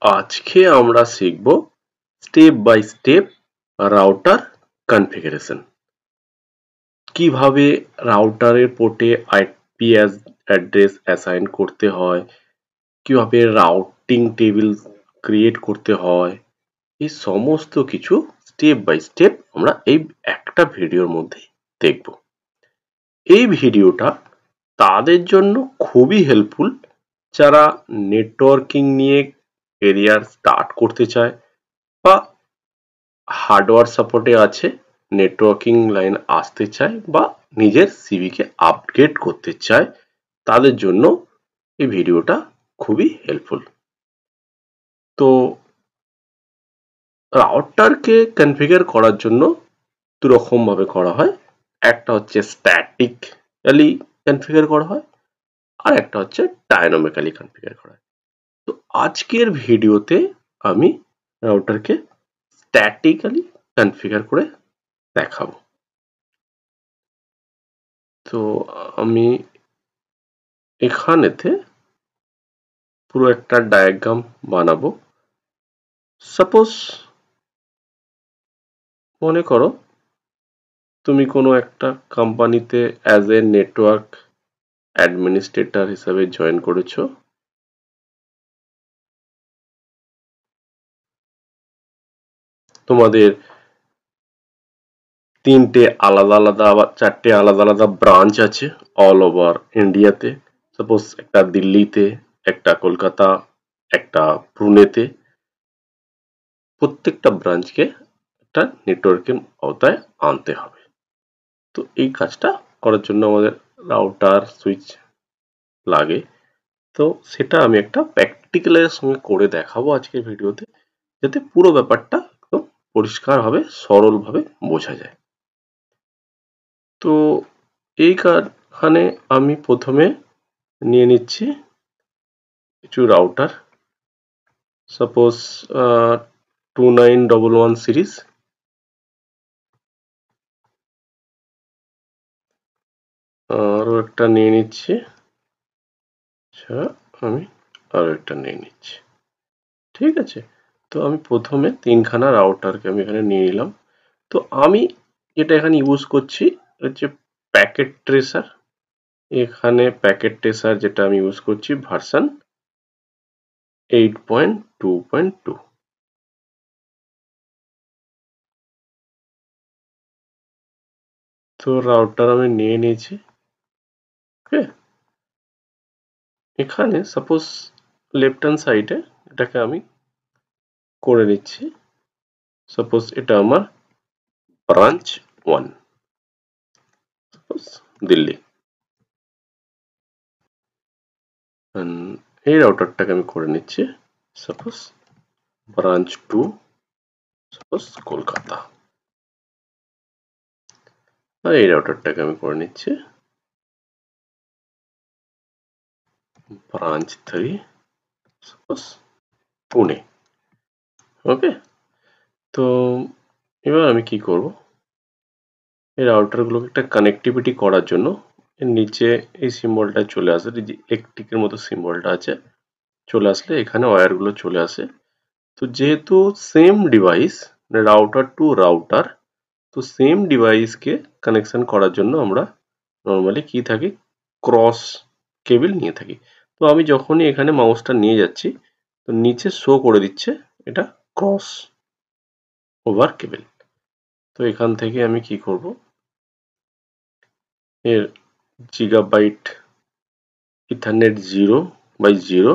আজকে আমরা শিখব step by step router configuration. কিভাবে রাউটারের পোর্টে আইপি অ্যাড্রেস অ্যাসাইন করতে হয়, কিভাবে রাউটিং টেবিল ক্রিয়েট করতে হয়, এই সমস্ত কিছু স্টেপ বাই স্টেপ আমরা এই একটা ভিডিওর মধ্যে দেখব। এই ভিডিওটা তাদের জন্য খুবই হেল্পফুল যারা নেটওয়ার্কিং নিয়ে কেরিয়ার স্টার্ট করতে চায় বা হার্ডওয়্যার সাপোর্টে আছে, নেটওয়ার্কিং লাইন আসতে চায় বা নিজের সিভিকে আপগ্রেড করতে চায়, তাদের জন্য এই ভিডিওটা খুবই হেল্পফুল। তো রাউটারকে কনফিগার করার জন্য দুরকম ভাবে করা হয়। একটা হচ্ছে স্ট্যাটিক্যালি কনফিগার করা হয় আর একটা হচ্ছে ডায়নামিক্যালি কনফিগার করা হয়। তো আজকের ভিডিওতে আমি রাউটারকে স্ট্যাটিক্যালি কনফিগার করে দেখাবো। তো আমি এখানেতে পুরো একটা ডায়াগ্রাম বানাবো। সাপোজ মনে করো তুমি কোনো একটা কোম্পানিতে অ্যাজ এ নেটওয়ার্ক অ্যাডমিনিস্ট্রেটর হিসাবে জয়েন করেছো। তোমাদের তিনটে আলাদা আলাদা আবার চারটে আলাদা আলাদা ব্রাঞ্চ আছে অল ওভার ইন্ডিয়াতে। সাপোজ একটা দিল্লিতে, একটা কলকাতা, একটা পুনেতে। প্রত্যেকটা ব্রাঞ্চকে একটা নেটওয়ার্কের আওতায় আনতে হবে। তো এই কাজটা করার জন্য আমাদের রাউটার সুইচ লাগে। তো সেটা আমি একটা প্র্যাকটিক্যালের সঙ্গে করে দেখাবো আজকের ভিডিওতে, যাতে পুরো ব্যাপারটা একদম পরিষ্কারভাবে সরলভাবে বোঝা যায়। তো এইখানে আমি প্রথমে নিয়ে নিচ্ছি কিছু রাউটার। সাপোজ 2911 সিরিজ, আরও একটা নিয়ে নিচ্ছি। আচ্ছা, আমি আরও একটা নিয়ে নিচ্ছি। ঠিক আছে, তো আমি প্রথমে তিনখানা রাউটারকে আমি এখানে নিয়ে নিলাম। তো আমি যেটা এখানে ইউজ করছি হচ্ছে প্যাকেট ট্রেসার। এখানে প্যাকেট ট্রেসার যেটা আমি ইউজ করছি ভার্সন 8.2.2। তো রাউটার আমি নিয়ে নিয়েছি। ওকে, এখানে সাপোজ লেফট হ্যান্ড সাইডে এটাকে আমি করে নিচ্ছি। সাপোজ এটা আমার ব্রাঞ্চ 1, সাপোজ দিল্লি। এই রাউটারটাকে আমি করে নিচ্ছি সাপোজ ব্রাঞ্চ 2, সাপোজ কলকাতা। আর এই রাউটারটাকে আমি করে নিচ্ছি ব্রাঞ্চ 3, সাপোজ পুনে। ওকে, তো এবার আমি কি করব, এই রাউটারগুলোকে একটা কানেক্টিভিটি করার জন্য এর নিচে এই সিম্বলটা চলে আসে, এই যে ইলেকট্রিকের মতো সিম্বলটা আছে, চলে আসলে এখানে ওয়্যারগুলো চলে আসে। তো যেহেতু same device, router to router, তো সেম ডিভাইসকে কানেকশন করার জন্য আমরা নর্মালি কি থাকি, ক্রস কেবল নিয়ে থাকি। তো আমি যখনই এখানে মাউসটা নিয়ে যাচ্ছি তো নিচে শো করে দিচ্ছে এটা ক্রস ওভার কেবল। তো এখান থেকে আমি কি করব, এর গিগাবাইট ইথারনেট 0/0,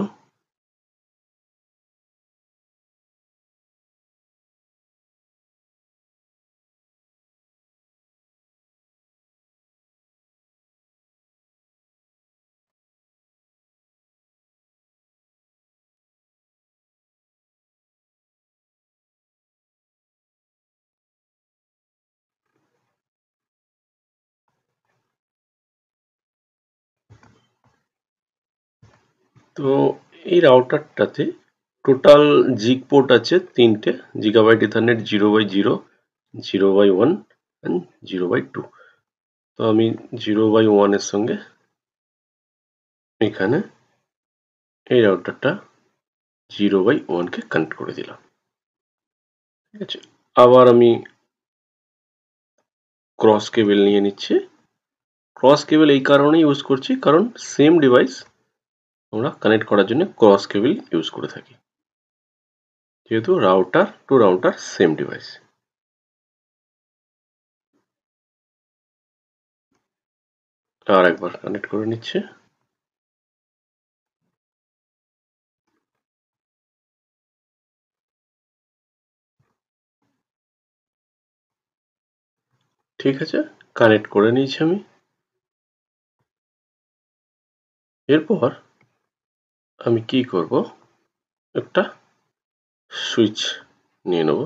তো এই রাউটারটাতে টোটাল জিগ পোর্ট আছে তিনটে, গিগাবাইট ইথারনেট 0/0, 0/1 and 0/2। তো আমি 0/1 এর সঙ্গে এখানে এই রাউটারটা 0/1 কে কানেক্ট করে দিলাম। ঠিক আছে, আবার আমি ক্রস কেবল নিয়ে নিচ্ছি। ক্রস কেবল এই কারণে ইউজ করছি কারণ সেম ডিভাইস আমরা কানেক্ট করার জন্য ক্রস কেবল ইউজ করে থাকি, যেহেতু router to router same device. আর একবার কানেক্ট করে নিচ্ছে। ঠিক আছে, কানেক্ট করে নিয়েছি আমি। এরপর আমি কি করব, একটা সুইচ নিয়ে নেব।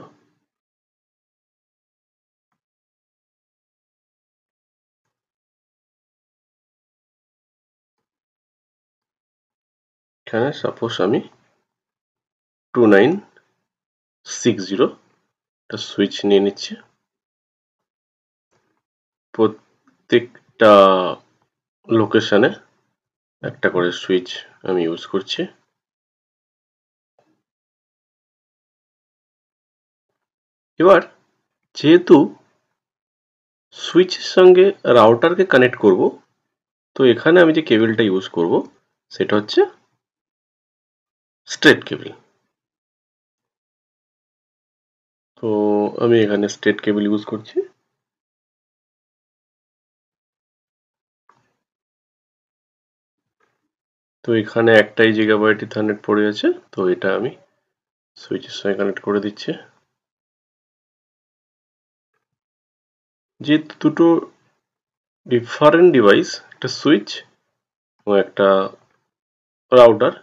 এখানে সাপোজ আমি 2960 একটা সুইচ নিয়ে নিচ্ছি। প্রত্যেকটা লোকেশনে একটা করে সুইচ আমি ইউজ করছি। এবার যেহেতু সুইচের সঙ্গে রাউটারকে কানেক্ট করব, তো এখানে আমি যে কেবলটা ইউজ করব সেটা হচ্ছে স্ট্রেট কেবল। তো আমি এখানে স্ট্রেট কেবল ইউজ করছি। তো এখানে একটাই গিগাবাইট ইথারনেট পড়ে আছে, তো এটা আমি সুইচের সঙ্গে কানেক্ট করে দিচ্ছি। যেহেতু দুটো ডিফারেন্ট ডিভাইস, একটা সুইচ ও একটা রাউটার,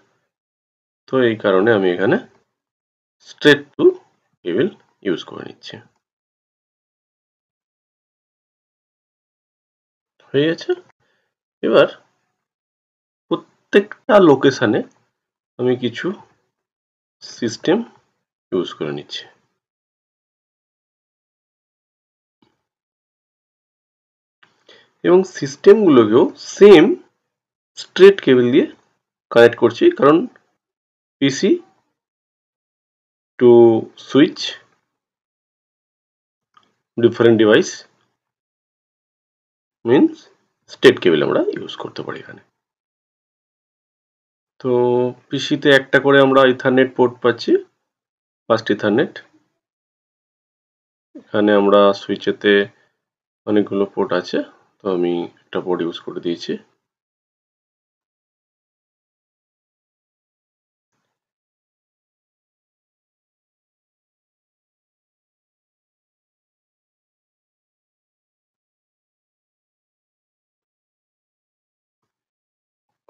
তো এই কারণে আমি এখানে স্ট্রেট টু কেবল ইউজ করে নিচ্ছি। হয়ে গেছে। এবার প্রত্যেকটা লোকেশনে আমি কিছু সিস্টেম ইউজ করে নিচ্ছি। এবং সিস্টেমগুলোকেও সেম স্ট্রেট কেবল দিয়ে কানেক্ট করছি, কারণ PC to switch different device means straight cable আমরা ইউজ করতে পারি এখানে। তো পিসিতে একটা করে আমরা ইথারনেট পোর্ট পাচ্ছি, ফার্স্ট ইথারনেট। এখানে আমরা সুইচেতে অনেকগুলো পোর্ট আছে, তো আমি একটা পোর্ট ইউজ করে দিয়েছি।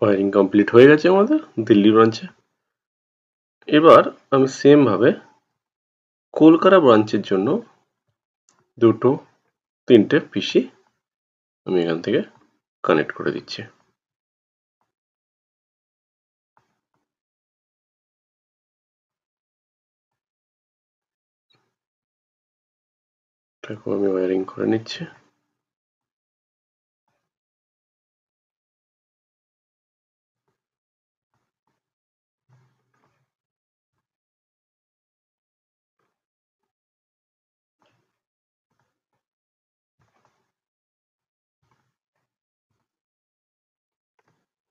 ওয়ারিং কমপ্লিট হয়ে গেছে আমাদের দিল্লি ব্রাঞ্চে। এবার আমি সেম ভাবে কলকাতা ব্রাঞ্চের জন্য দুটো তিনটে পিসি আমি এখান থেকে কানেক্ট করে দিচ্ছি। তারপর আমি ওয়ারিং করে নিচ্ছি।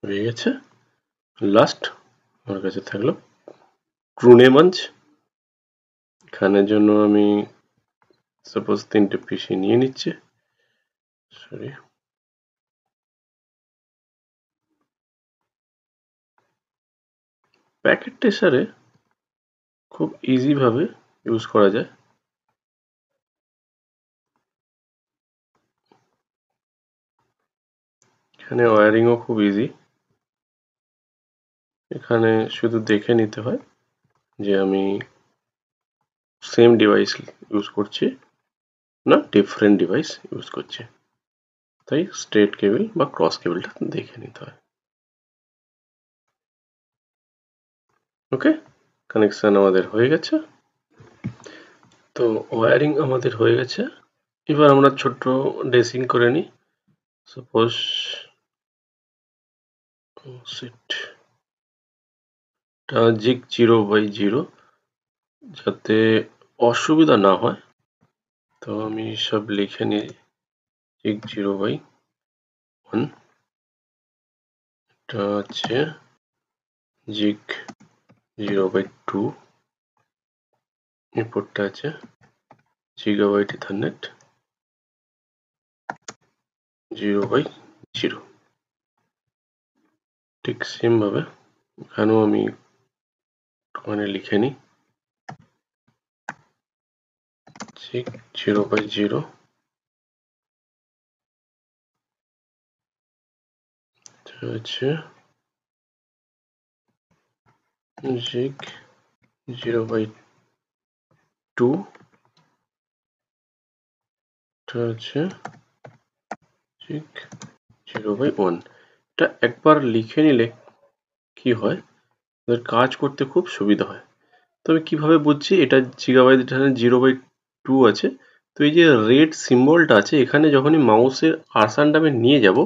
হয়ে গেছে। লাস্ট আমার কাছে থাকলো ক্রুনেমঞ্চ। এখানের জন্য আমি সাপোজ তিনটে পিসি নিয়ে নিচ্ছি। সরি, প্যাকেট ট্রেসারে খুব ইজি ভাবে ইউজ করা যায়। এখানে ওয়ারিংও খুব ইজি। এখানে শুধু দেখে নিতে হয় যে আমি সেম ডিভাইস ইউজ করছি না ডিফারেন্ট ডিভাইস ইউজ করছি, তাই স্ট্রেট কেবল বা ক্রস কেবলটা দেখে নিতে হয়। ওকে, কানেকশন আমাদের হয়ে গেছে। তো ওয়ারিং আমাদের হয়ে গেছে। এবার আমরা ছোট্ট ড্রেসিং করে নিই। সাপোজ জিগ 0/0 যাতে অসুবিধা না হয়, তো আমি সব লিখে নিই। জিগ 0/1, এটা হচ্ছে জিগ 0/2, এরপরটা আছে গিগাবাইট ইথারনেট 0/0। ঠিক সেম ভাবে এখানেও আমি ওখানে লিখে নিই জিগ 0/0, হচ্ছে জিগ 0/2, এটা হচ্ছে জিগ 0/1। এটা একবার লিখে নিলে কি হয়, এদের কাজ করতে খুব সুবিধা হয়। তবে কিভাবে বুঝছি এটা গিগাবাইট, এখানে 0/2 আছে। তো এই যে রেড সিম্বলটা আছে এখানে যখনই মাউসের কার্সারটা আমি নিয়ে যাব,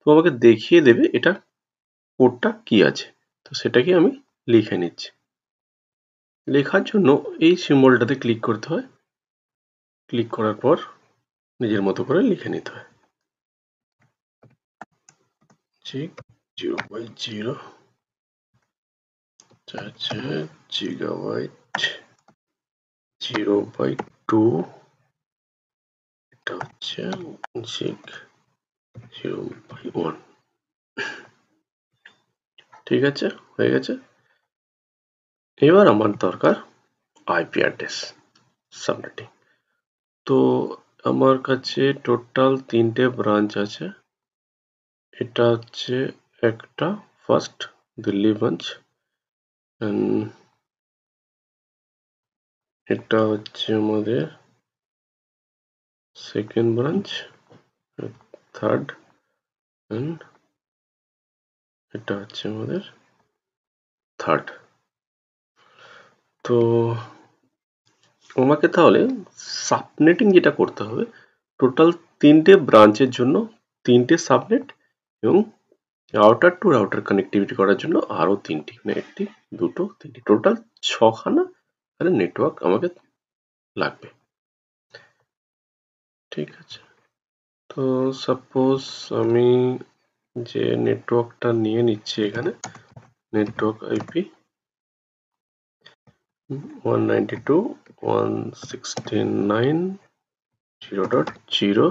তো আমাকে দেখিয়ে দেবে এটা কোডটা কি আছে। তো সেটাকে আমি লিখে নিচ্ছি। লেখার জন্য এই সিম্বলটাতে ক্লিক করতে হয়, ক্লিক করার পর নিজের মতো করে লিখে নিতে হয়। জিগ 0/0 আছে গিগাবাইট 0/2, এটা হচ্ছে জিগ 0/1। ঠিক আছে, হয়ে গেছে। এবার আমার দরকার আইপি অ্যাড্রেস সাবনেটিং। তো আমার কাছে টোটাল 3টে ব্রাঞ্চ আছে। এটা হচ্ছে একটা ফার্স্ট দিল্লি ব্রাঞ্চ, এটা হচ্ছে আমাদের সেকেন্ড ব্রাঞ্চ, থার্ড, এটা হচ্ছে আমাদের থার্ড। তো আমাকে তাহলে সাবনেটিং যেটা করতে হবে, টোটাল 3টে ব্রাঞ্চের জন্য 3টে সাবনেট এবং রাউটার টু রাউটার কানেক্টিভিটি করার জন্য আরো 3টি, মানে 1টি, 2টো, 3টি, টোটাল 6খানা মানে নেটওয়ার্ক আমাকে লাগবে। ঠিক আছে, তো সাপোজ আমি যে নেটওয়ার্কটা নিয়ে নিচ্ছি এখানে, নেটওয়ার্ক আইপি 192.169.0.0,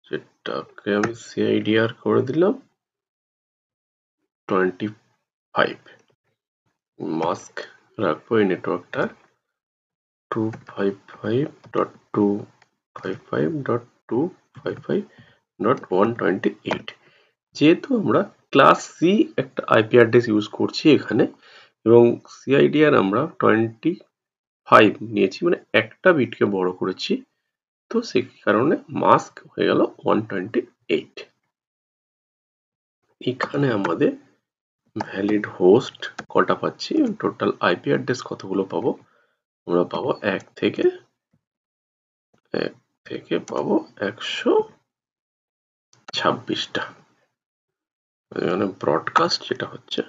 যেটাকে আমি CIDR করে দিলাম 25। মাস্ক রাখবো এই নেটওয়ার্কটা 255.255.255.128। যেহেতু আমরা ক্লাস সি একটা আইপি অ্যাড্রেস ইউজ করছি এখানে এবং CIDR আমরা 25 নিয়েছি, মানে একটা বিটকে বড় করেছি, তো সেই কারণে মাস্ক হয়ে গেল 128। এখানে আমাদের ভ্যালিড হোস্ট কটা পাচ্ছি, টোটাল আইপি অ্যাড্রেস কতগুলো পাবো, আমরা পাবো 1 থেকে পাবো 126টা। মানে ব্রডকাস্ট যেটা হচ্ছে,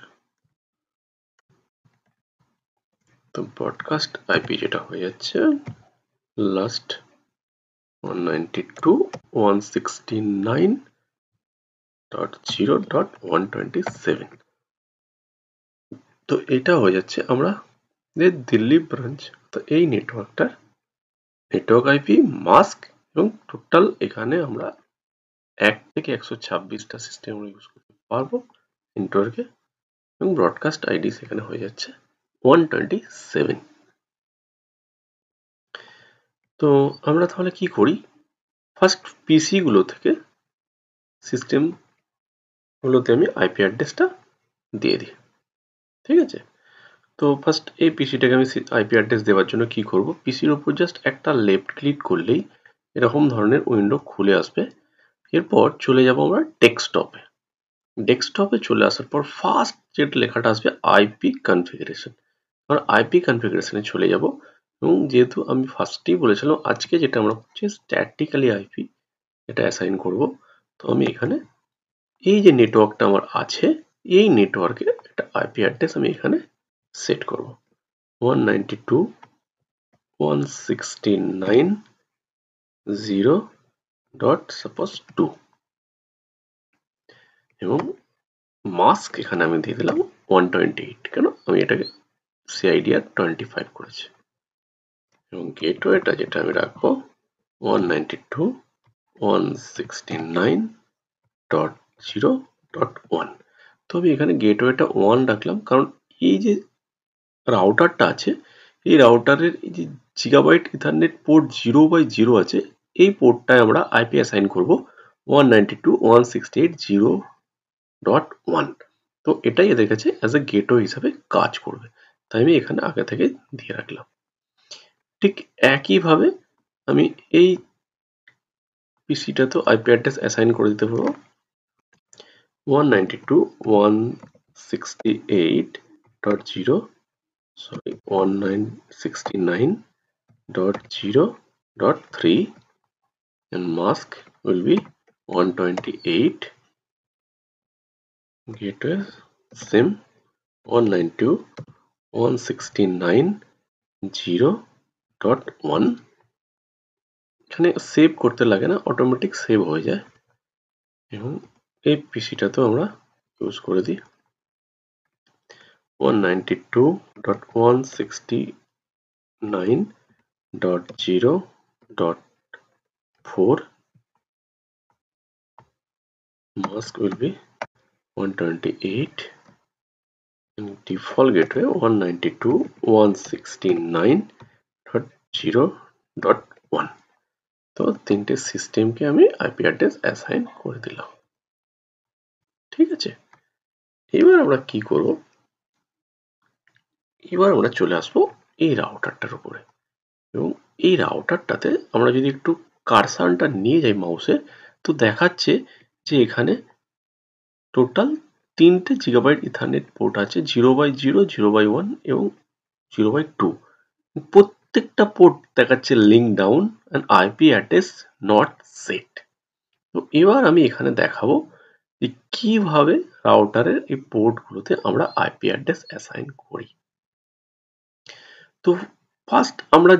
তো ব্রডকাস্ট আইপি যেটা হয়ে যাচ্ছে লাস্ট 192.169.0.127। তো এটা হয়ে যাচ্ছে আমরা দিল্লি ব্রাঞ্চ। তো এই নেটওয়ার্কটার নেটওয়ার্ক আইপি, মাস্ক এবং টোটাল এখানে আমরা 1 থেকে 126টা সিস্টেম আমরা ইউজ করতে পারবো নেটওয়ার্কে, এবং ব্রডকাস্ট আইডি সেখানে হয়ে যাচ্ছে 127। তো আমরা তাহলে কি করি, ফার্স্ট পিসি গুলো থেকে সিস্টেম গুলোতে আমি আইপি অ্যাড্রেসটা দিয়ে দিই। ঠিক আছে, তো ফার্স্ট এই পিসিটাকে আমি আইপি অ্যাড্রেস দেওয়ার জন্য কি করব, পিসির উপর জাস্ট একটা লেফট ক্লিক করলেই এরকম ধরনের উইন্ডো খুলে আসবে। এরপর চলে যাব আমরা ডেস্কটপে। ডেস্কটপে চলে আসার পর ফার্স্ট যেটা লেখাটা আসবে আইপি কনফিগারেশন, আমরা আইপি কনফিগারেশনে চলে যাব। এবং যেহেতু আমি ফার্স্টেই বলেছিলাম আজকে যেটা আমরা করছি স্ট্যাটিক্যালি আইপি, এটা অ্যাসাইন করব। তো আমি এখানে এই যে নেটওয়ার্কটা আমার আছে, এই নেটওয়ার্কে একটা আইপি অ্যাড্রেস আমি এখানে সেট করব 192.169.0.2 এবং মাস্ক এখানে আমি দিয়ে দিলাম 128 কেন আমি এটাকে CIDR 25 করেছি এবং গেটওয়েটা যেটা আমি রাখবো 192.169.0.1 তো আমি এখানে গেটওয়েটা 1 রাখলাম কারণ এই যে রাউটারটা আছে এই রাউটারের এই যে জিগাবাইট ইথারনেট পোর্ট 0/0 আছে এই পোর্টটায় আমরা আইপি অ্যাসাইন করব 192.168.0.1 তো এটাই এদের কাছে অ্যাজ এ গেটওয়ে হিসাবে কাজ করবে তাই আমি এখানে আগে থেকে দিয়ে রাখলাম ঠিক একইভাবে আমি এই পিসিটাতেও আইপি অ্যাড্রেস অ্যাসাইন করে দিতে পারবো 192.168.0.3 and mask will be 128 gateway sim 192.169.0.1 এখানে সেভ করতে লাগে না অটোমেটিক সেভ হয়ে যায় এবং এই পিসিটাতেও আমরা ইউজ করে দিই 192.169.0.4 mask will be 128 and default gateway 192.169.0.1 তো তিনটে সিস্টেমকে আমি আইপি অ্যাড্রেস অ্যাসাইন করে দিলাম ঠিক আছে এবার আমরা কি করব এবার আমরা চলে আসবো এই রাউটারটার উপরে এবং এই রাউটারটাতে আমরা যদি একটু কারসারটা নিয়ে যাই মাউসে তো দেখাচ্ছে যে এখানে টোটাল 3টে জিগাবাইট ইথারনেট পোর্ট আছে 0/0 0/1 এবং 0/2 প্রত্যেকটা পোর্ট দেখাচ্ছে link down and IP address not set তো এবার আমি এখানে দেখাবো যে কিভাবে রাউটারের এই পোর্টগুলোতে আমরা আইপি অ্যাড্রেস অ্যাসাইন করি তো ফার্স্ট আমরা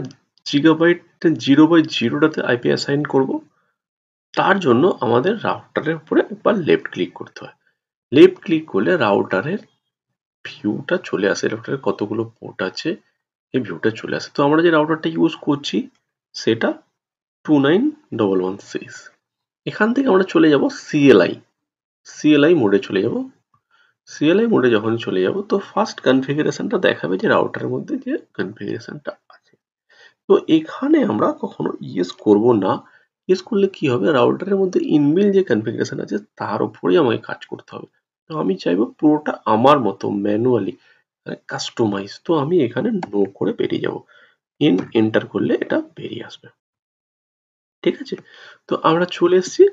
জিগাবাইট 0/0টাতে আইপি অ্যাসাইন করব তার জন্য আমাদের রাউটারের উপরে একবার লেফট ক্লিক করতে হয় লেফট ক্লিক করলে রাউটারের ভিউটা চলে আসে রাউটারের কতগুলো পোর্ট আছে এই ভিউটা চলে আসে তো আমরা যে রাউটারটা ইউজ করছি সেটা 29116 এখান থেকে আমরা চলে যাব CLI মোডে চলে যাব CLI মোডে যখন চলে যাব তো ফার্স্ট কনফিগারেশনটা দেখাবে যে রাউটারের মধ্যে যে কনফিগারেশনটা আছে তো এখানে আমরা কখনো ইয়েস করব না ইয়েস করলে কি হবে রাউটারের মধ্যে ইনবিল্ট যে কনফিগারেশন আছে তার উপরেই আমাকে কাজ করতে হবে তো আমি চাইবো পুরোটা আমার মতো ম্যানুয়ালি কাস্টমাইজ তো আমি এখানে নো করে বেরিয়ে যাব এন্টার করলে এটা বেরিয়ে আসবে ঠিক আছে তো আমরা চলে এসেছি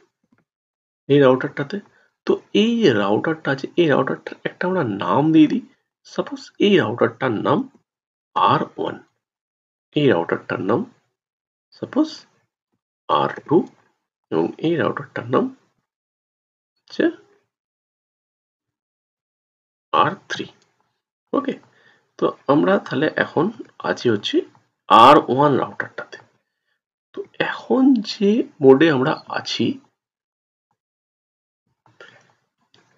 এই রাউটারটাতে তো এই যে রাউটারটা আছে এই রাউটারটার একটা আমরা নাম দিয়ে দিই সাপোজ এই রাউটারটার নাম R1 এই রাউটারটার নাম সাপোজ R2 এবং এই রাউটারটার নাম হচ্ছে R3 ওকে তো আমরা তাহলে এখন আছি হচ্ছে R1 রাউটারটাতে তো এখন যে মোডে আমরা আছি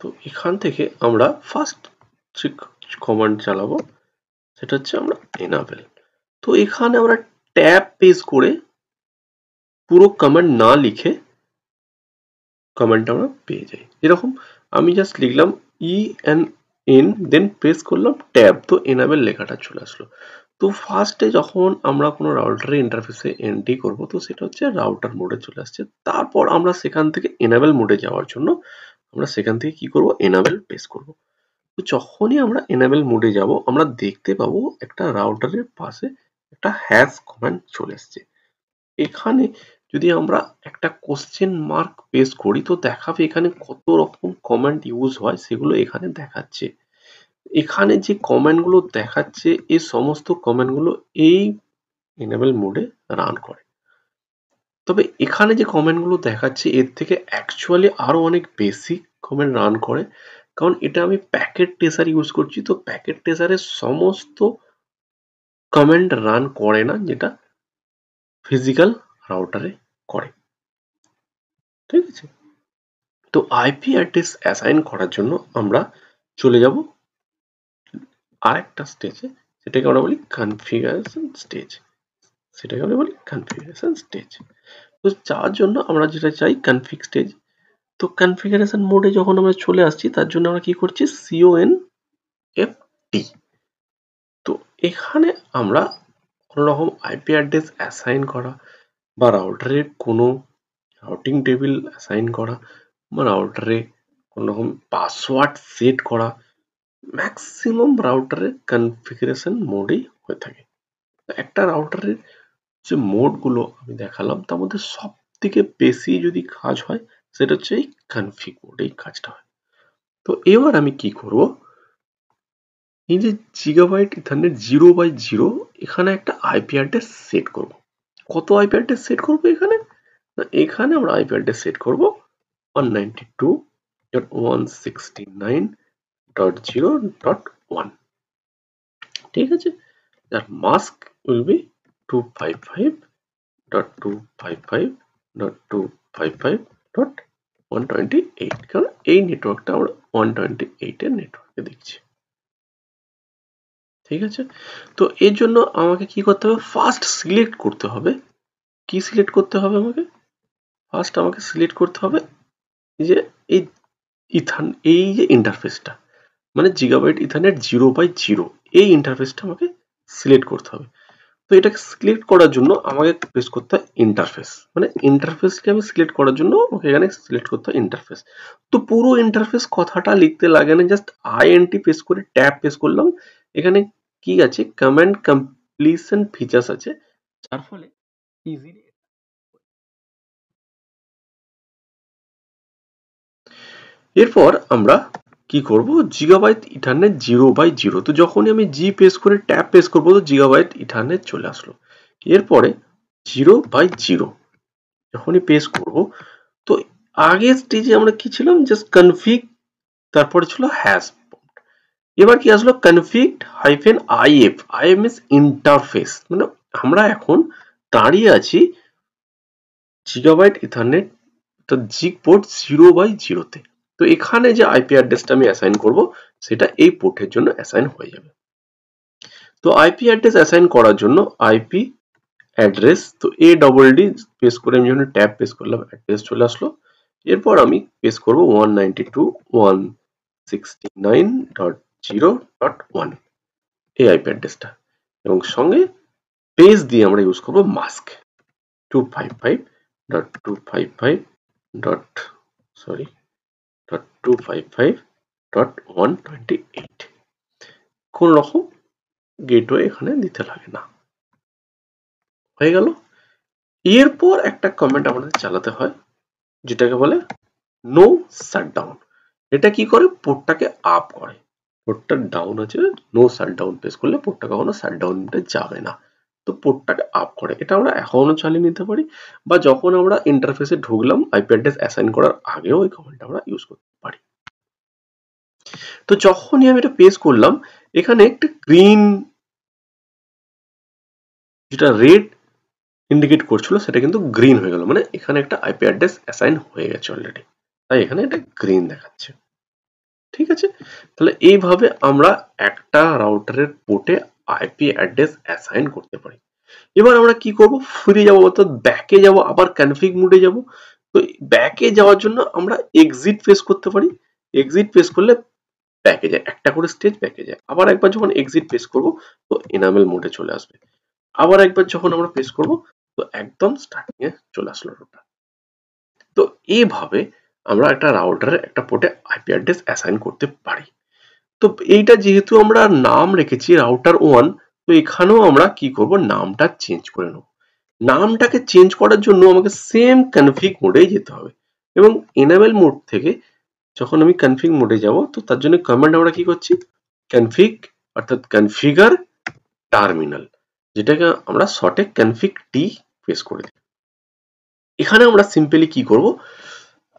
তো এখান থেকে আমরা ফার্স্ট যে কমান্ড চালাবো সেটা হচ্ছে আমরা enable তো এখানে আমরা ট্যাব পেজ করে পুরো কমান্ড না লিখে কমান্ডটা আমরা পেয়ে যাই এরকম আমি জাস্ট লিখলাম ENN দেন প্রেস করলাম ট্যাব তো enable লেখাটা চলে আসলো তো ফার্স্টে যখন আমরা কোনো রাউটারের ইন্টারফেসে এন্ট্রি করব তো সেটা হচ্ছে রাউটার মোডে চলে আসছে তারপর আমরা সেখান থেকে enable মোডে যাওয়ার জন্য আমরা সেখান থেকে কি করব enable প্রেস করব তো যখনই আমরা enable মোডে যাব আমরা দেখতে পাবো একটা রাউটারের পাশে একটা হ্যাশ কমান্ড চলে আসছে এখানে যদি আমরা একটা কোশ্চেন মার্ক প্রেস করি তো দেখাবে এখানে কত রকম কমান্ড ইউজ হয় সেগুলো এখানে দেখাচ্ছে এখানে যে কমান্ড গুলো দেখাচ্ছে এই সমস্ত কমান্ড গুলো এই enable মোডে রান করে তবে এখানে যে কমান্ড গুলো দেখাচ্ছে এর থেকে অ্যাকচুয়ালি আরো অনেক বেসিক কমান্ড রান করে কারণ এটা আমি প্যাকেট ট্রেসার ইউজ করছি, তো প্যাকেট ট্রেসারের সমস্ত কমান্ড রান করে না যেটা ফিজিক্যাল রাউটারে করে। ঠিক আছে, তো আইপি অ্যাড্রেস অ্যাসাইন করার জন্য আমরা চলে যাব আরেকটা স্টেজে, সেটাকে আমরা বলি কনফিগারেশন স্টেজ। সেটাকে আমরা বলি কনফিগারেশন স্টেজ। তো যাওয়ার জন্য আমরা যেটা চাই কনফিগ স্টেজ। তো কনফিগারেশন মোডে যখন আমরা চলে আসছি তার জন্য আমরা কি করছি CONFT। তো এখানে আমরা কোনো রকম আইপি অ্যাড্রেস অ্যাসাইন করা বা রাউটারের কোনো রাউটিং টেবিল অ্যাসাইন করা বা রাউটারে কোনো রকম পাসওয়ার্ড সেট করা ম্যাক্সিমাম রাউটারের কনফিগারেশন মোডেই হয়ে থাকে। একটা রাউটারের যে মোডগুলো আমি দেখালাম তার মধ্যে সব থেকে বেশি যদি কাজ হয় সেটা হচ্ছে এই কনফিগ মোডে কাজটা হয়। তো এবার আমি কি করব, এই যে জিগাবাইট ইথারনেট 0/0 এখানে একটা আইপি অ্যাড্রেস সেট করব। কত আইপি অ্যাড্রেস সেট করব এখানে? না, এখানে আমরা আইপি অ্যাড্রেস সেট করব 192.169.0.1। ঠিক আছে, যার মাস্ক উইল বি 255.255.255.128, কারণ এই নেটওয়ার্কটা আমরা 128 এর নেটওয়ার্কে দেখছি। ঠিক আছে, তো এর জন্য আমাকে কি করতে হবে, ফার্স্ট সিলেক্ট করতে হবে। কি সিলেক্ট করতে হবে আমাকে? ফার্স্ট আমাকে সিলেক্ট করতে হবে যে এই যে ইন্টারফেসটা, মানে জিগাবাইট ইথারনেট 0/0 এই ইন্টারফেসটা আমাকে সিলেক্ট করতে হবে। তো এটাকে সিলেক্ট করার জন্য আমাকে প্রেস করতে হয় ইন্টারফেস, মানে ইন্টারফেসকে আমি সিলেক্ট করার জন্য আমাকে এখানে সিলেক্ট করতে হয় ইন্টারফেস। তো পুরো ইন্টারফেস কথাটা লিখতে লাগে না, জাস্ট INT প্রেস করে ট্যাব প্রেস করলাম। এখানে কি আছে, কমান্ড কমপ্লিশন ফিচার্স আছে, যার ফলে ইজিলি। এরপর আমরা কি করব, জিগাবাইট ইথারনেট 0/0। তো যখনই আমি জি প্রেস করে ট্যাব প্রেস করবো তো জিগাবাইট ইথারনেট চলে আসলো। এরপরে 0/0 যখনই প্রেস করব, তো আগের স্টেজে আমরা কি ছিলাম, জাস্ট কনফিগ, তারপরে ছিল হ্যাশ। এবার কি আসলো, config-if। IF মিন্স ইন্টারফেস, মানে আমরা এখন দাঁড়িয়ে আছি জিগাবাইট ইথারনেট তো জিগ পোর্ট 0/0 তে। তো এখানে যে আইপি অ্যাড্রেসটা আমি অ্যাসাইন করব সেটা এই পোর্টের জন্য অ্যাসাইন হয়ে যাবে। তো আইপি অ্যাড্রেস অ্যাসাইন করার জন্য আইপি অ্যাড্রেস, তো ADD প্রেস করে আমি যখন ট্যাব প্রেস করলাম অ্যাড্রেস চলে আসলো। এরপর আমি প্রেস করব 192.169.0.1 এই আইপি অ্যাড্রেসটা, এবং সঙ্গে পেজ দিয়ে আমরা ইউজ করব মাস্ক 255.255.128। কোন রকম গেটওয়ে এখানে দিতে লাগে না। হয়ে গেল। এরপর একটা কমেন্ট আমাদের চালাতে হয় যেটাকে বলে নো শাটডাউন। এটা কি করে, পোর্টটাকে আপ করে। পোর্টটা ডাউন আছে, নো শাটডাউন প্রেস করলে পোর্টটা কখনো শাটডাউন মোডে যাবে না। তো পোর্টটাকে আপ করে, এটা আমরা এখনো চালিয়ে নিতে পারি, বা যখন আমরা ইন্টারফেসে ঢুকলাম আইপি অ্যাড্রেস অ্যাসাইন করার আগেও এই কমান্ডটা আমরা ইউজ করতে পারি। তো যখনই আমি এটা প্রেস করলাম এখানে একটা গ্রিন, যেটা রেড ইন্ডিকেট করছিল সেটা কিন্তু গ্রিন হয়ে গেল, মানে এখানে একটা আইপি অ্যাড্রেস অ্যাসাইন হয়ে গেছে অলরেডি, তাই এখানে এটা গ্রিন দেখাচ্ছে। ঠিক আছে, তাহলে এইভাবে আমরা একটা রাউটারের পোর্টে আইপি অ্যাড্রেস অ্যাসাইন করতে পারি। এবার আমরা কি করব, ফিরে যাব, অর্থাৎ ব্যাকে যাব, আবার কনফিগ মোডে যাব। তো ব্যাকে যাওয়ার জন্য আমরা এক্সিট প্রেস করতে পারি। এক্সিট প্রেস করলে ব্যাকে যায়, একটা করে স্টেজ ব্যাকে যায়। আবার একবার যখন এক্সিট প্রেস করব তো এনামেল মোডে চলে আসবে। আবার একবার যখন আমরা প্রেস করব তো একদম স্টার্টিং এ চলে আসলো রাউটার। তো এইভাবে আমরা একটা রাউটারে একটা পোর্টে আইপি অ্যাড্রেস অ্যাসাইন করতে পারি। তো এইটা যেহেতু আমরা নাম রেখেছি রাউটার 1, তো এখানেও আমরা কি করব, নামটা চেঞ্জ করে নেব। নামটাকে চেঞ্জ করার জন্য আমাকে সেম কনফিগ মোডেই যেতে হবে, এবং এনাবেল মোড থেকে যখন আমি কনফিগ মোডে যাব তো তার জন্য কমান্ড আমরা কি করছি, কনফিগ অর্থাৎ কনফিগার টার্মিনাল, যেটাকে আমরা শর্টে কনফিগ টি প্রেস করে দিই। এখানে আমরা সিম্পলি কি করব,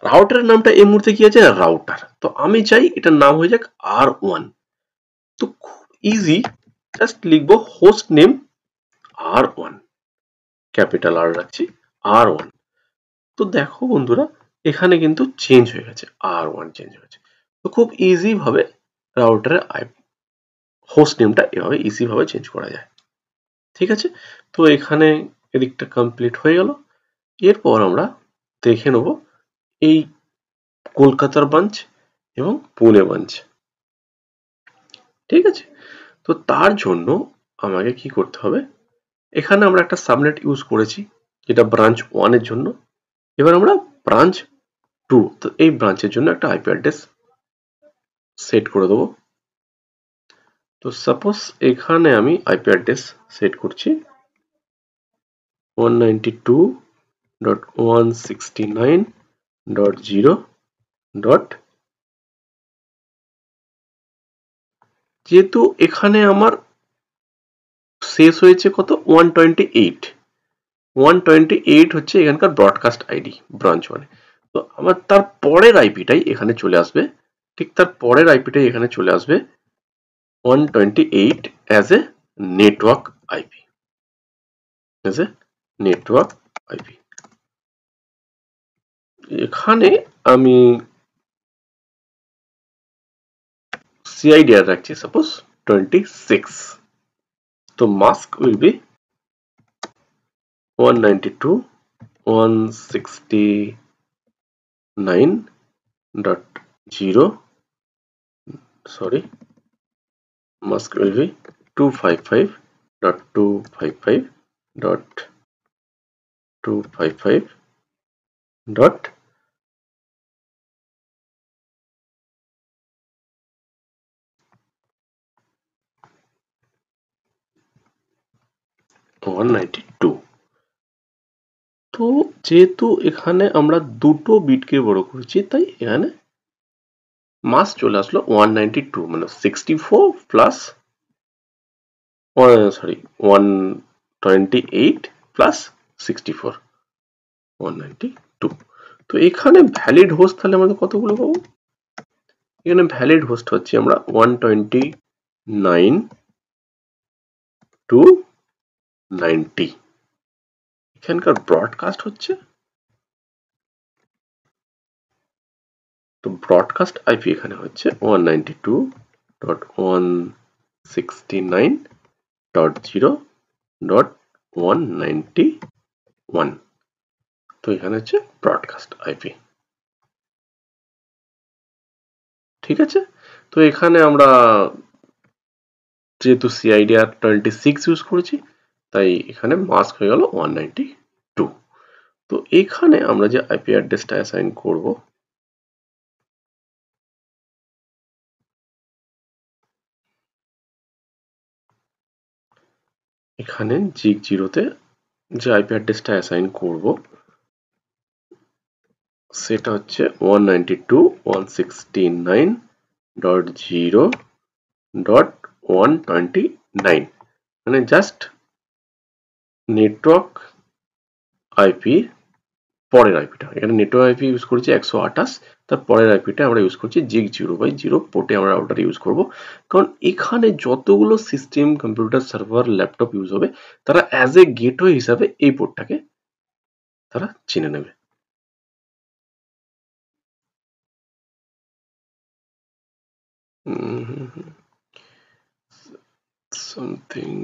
রাউটারের নামটা এই মুহূর্তে কি আছে, রাউটার। তো আমি চাই এটার নাম হয়ে যাক R1। তো খুব ইজি, জাস্ট লিখবো host name R1, capital R রাখছি R1। তো দেখো বন্ধুরা এখানে কিন্তু চেঞ্জ হয়ে গেছে, R1 চেঞ্জ হয়েছে। তো খুব ইজি ভাবে রাউটারের হোস্ট নেমটা এভাবে ইজি ভাবে চেঞ্জ করা যায়। ঠিক আছে, তো এখানে এদিকটা কমপ্লিট হয়ে গেল। এরপর আমরা দেখে নেব এই কলকাতার ব্রাঞ্চ এবং পুনে ব্রাঞ্চ। ঠিক আছে, তো তার জন্য আমাকে কি করতে হবে, এখানে আমরা একটা সাবনেট ইউজ করেছি যেটা ব্রাঞ্চ 1 এর জন্য। এবার আমরা ব্রাঞ্চ 2, তো এই ব্রাঞ্চের জন্য একটা আইপি অ্যাড্রেস সেট করে দেবো। তো সাপোজ এখানে আমি আইপি অ্যাড্রেস সেট করছি 192.169.0. যেহেতু এখানে আমার শেষ হয়েছে কত, 128 হচ্ছে এখানকার ব্রডকাস্ট আইডি ব্রাঞ্চ 1। তো আমার তার পরের আইপিটাই এখানে চলে আসবে, ঠিক তার পরের আইপিটাই এখানে চলে আসবে 128 as a network IP, as a network IP. এখানে আমি CIDR রাখছি সাপোজ 26। তো mask will be 192.169.0. sorry, mask will be 255.255.255. তো যেহেতু এখানে আমরা দুটো বিটকে বড় করেছি তাই এখানে মাস চলে আসলো 192, মানে 64 প্লাস 128 প্লাস 64, 192। তো এখানে ভ্যালিড হোস্ট তাহলে আমাদের কতগুলো পাবো, এখানে ভ্যালিড হোস্ট হচ্ছে আমরা 129 to 90। এখানকার ব্রডকাস্ট হচ্ছে, তো ব্রডকাস্ট আইপি এখানে হচ্ছে 192.169.0.191। তো এখানে হচ্ছে ব্রডকাস্ট আইপি। ঠিক আছে, তো এখানে আমরা যেহেতু CIDR 26 ইউজ করেছি তাই এখানে মাস্ক হয়ে গেল 192। তো এখানে আমরা যে আইপি অ্যাড্রেসটা অ্যাসাইন করব, এখানে জিগ 0 তে যে আইপি অ্যাড্রেসটা অ্যাসাইন করব সেটা হচ্ছে 192.169.0.129, মানে জাস্ট নেটওয়ার্ক আইপি পরের আইপিটা। এখানে নেটওয়ার্ক আইপি ইউজ করেছি 128, তার পরের আইপিটা আমরা ইউজ করছি জিগ 0/0 পোর্টে আমরা রাউটার ইউজ করব, কারণ এখানে যতগুলো system, computer, server, laptop use হবে তারা অ্যাজ এ গেটওয়ে হিসাবে এই পোর্টটাকে তারা চিনে নেবে। समथिंग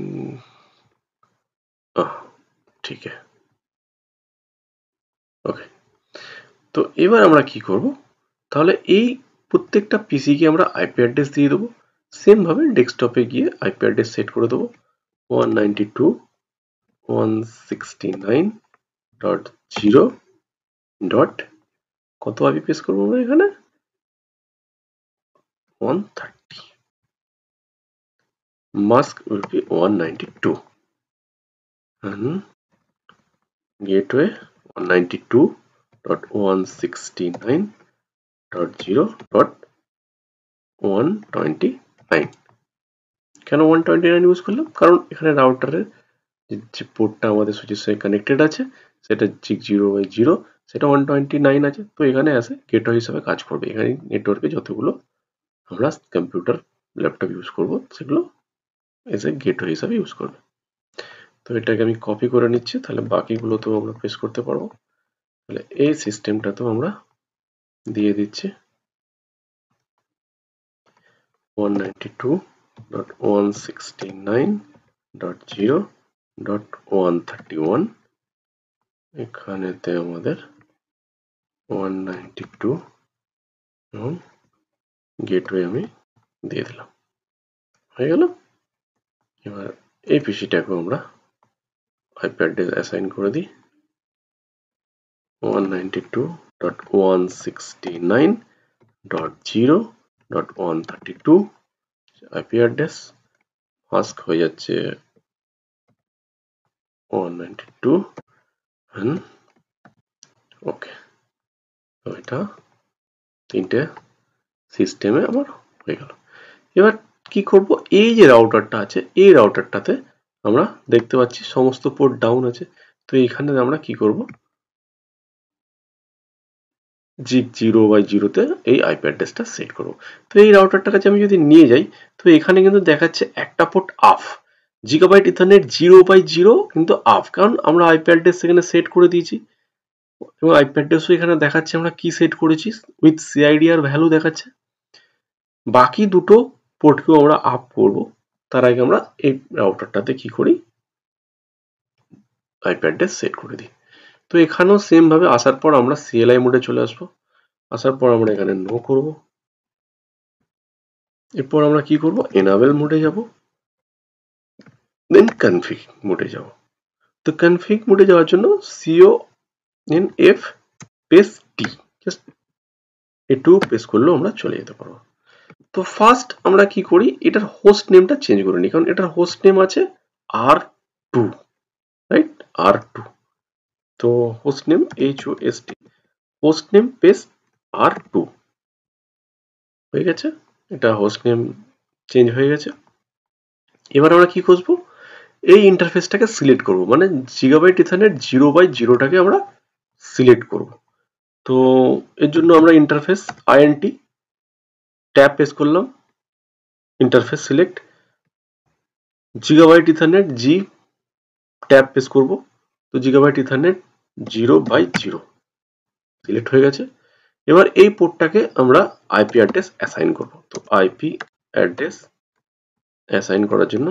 ठीक है, ওকে। তো এবার আমরা কি করব, তাহলে এই প্রত্যেকটা পিসি কে আমরা আইপি অ্যাড্রেস দিয়ে দেবো। সেম ভাবে ডেস্কটপে গিয়ে আইপি অ্যাড্রেস সেট করে দেবো 192.169.0. কত আইপি পেস করবো আমরা এখানে 130, mask will be 192 and gateway 192.169.0.129। কেন 129 ইউজ করলাম, কারণ এখানে রাউটারের যে পোর্টটা আমাদের সুইচের সঙ্গে কানেক্টেড আছে সেটা জিগ 0/0, সেটা 129 আছে, তো এখানে অ্যাজ এ গেটওয়ে হিসাবে কাজ করবে। এখানে নেটওয়ার্কে যতগুলো আমরা কম্পিউটার ল্যাপটপ ইউজ করব সেগুলো এজ এ গেটওয়ে হিসাবে ইউজ করবে। তো এটাকে আমি কপি করে নিচ্ছি, তাহলে বাকিগুলো তো আমরা পেস্ট করতে পারবো। তাহলে এই সিস্টেমটা তো আমরা দিয়ে দিচ্ছি 192.169.0.131, এখানেতে আমাদের 192 এবং গেটওয়ে আমি দিয়ে দিলাম, হয়ে গেল। এবার এই পিসিটাকে আমরা আইপি অ্যাড্রেস অ্যাসাইন করে দিই 192.169.0.132 আইপি অ্যাড্রেস, মাস্ক হয়ে যাচ্ছে 192 and ওকে। তো এটা তিনটে সিস্টেমে আমার হয়ে গেল। এবার কি করব, এই যে রাউটারটা আছে এই রাউটারটাতে আমরা দেখতে পাচ্ছি সমস্ত পোর্ট ডাউন আছে, তো এখানে আমরা কি করব, জিগ 0/0 তে এই আইপি অ্যাড্রেসটা সেট করব। তো এই রাউটারটার কাছে আমি যদি নিয়ে যাই, তো এখানে কিন্তু দেখাচ্ছে একটা পোর্ট আফ, জিগাবাইট ইথারনেট 0/0 কিন্তু আফ, কারণ আমরা আইপি অ্যাড্রেস সেখানে সেট করে দিয়েছি এবং আইপি অ্যাড্রেসও এখানে দেখাচ্ছে আমরা কি সেট করেছি উইথ সিআইডি আর ভ্যালু দেখাচ্ছে। বাকি দুটো পোর্টকেও আমরা আপ করব, তার আগে আমরা এই রাউটারটাতে কি করি, আইপি অ্যাড্রেস সেট করে দিই। তো এখানেও সেম ভাবে আসার পর আমরা সিএলআই মোডে চলে আসবো, আসার পর আমরা এখানে নো করব, এরপর আমরা কি করব, এনাবেল মোডে যাব, দেন কনফিগ মোডে যাব। তো কনফিগ মোডে যাওয়ার জন্য CONF স্পেস টি, জাস্ট এটু প্রেস করলেও আমরা চলে যেতে পারবো। তো ফার্স্ট আমরা কি করি, এটার হোস্ট নেমটা চেঞ্জ করে নিই, কারণ এটার হোস্ট নেম আছে R2, রাইট, R2। তো host name HOST, host name paste R2 হয়ে গেছে, এটা হোস্ট নেম চেঞ্জ হয়ে গেছে। এবার আমরা কি খুঁজবো, এই ইন্টারফেসটাকে সিলেক্ট করব, মানে জিগাবাইট ইথারনেট 0/0টাকে আমরা সিলেক্ট করব। তো এর জন্য আমরা ইন্টারফেস INT ট্যাব প্রেস করলাম, ইন্টারফেস সিলেক্ট, জিগাবাইট ইথারনেট জি ট্যাব প্রেস করব, তো জিগাবাইট ইথারনেট 0/0 সিলেক্ট হয়ে গেছে। এবার এই পোর্টটাকে আমরা আইপি অ্যাড্রেস অ্যাসাইন করব। তো আইপি অ্যাড্রেস অ্যাসাইন করার জন্য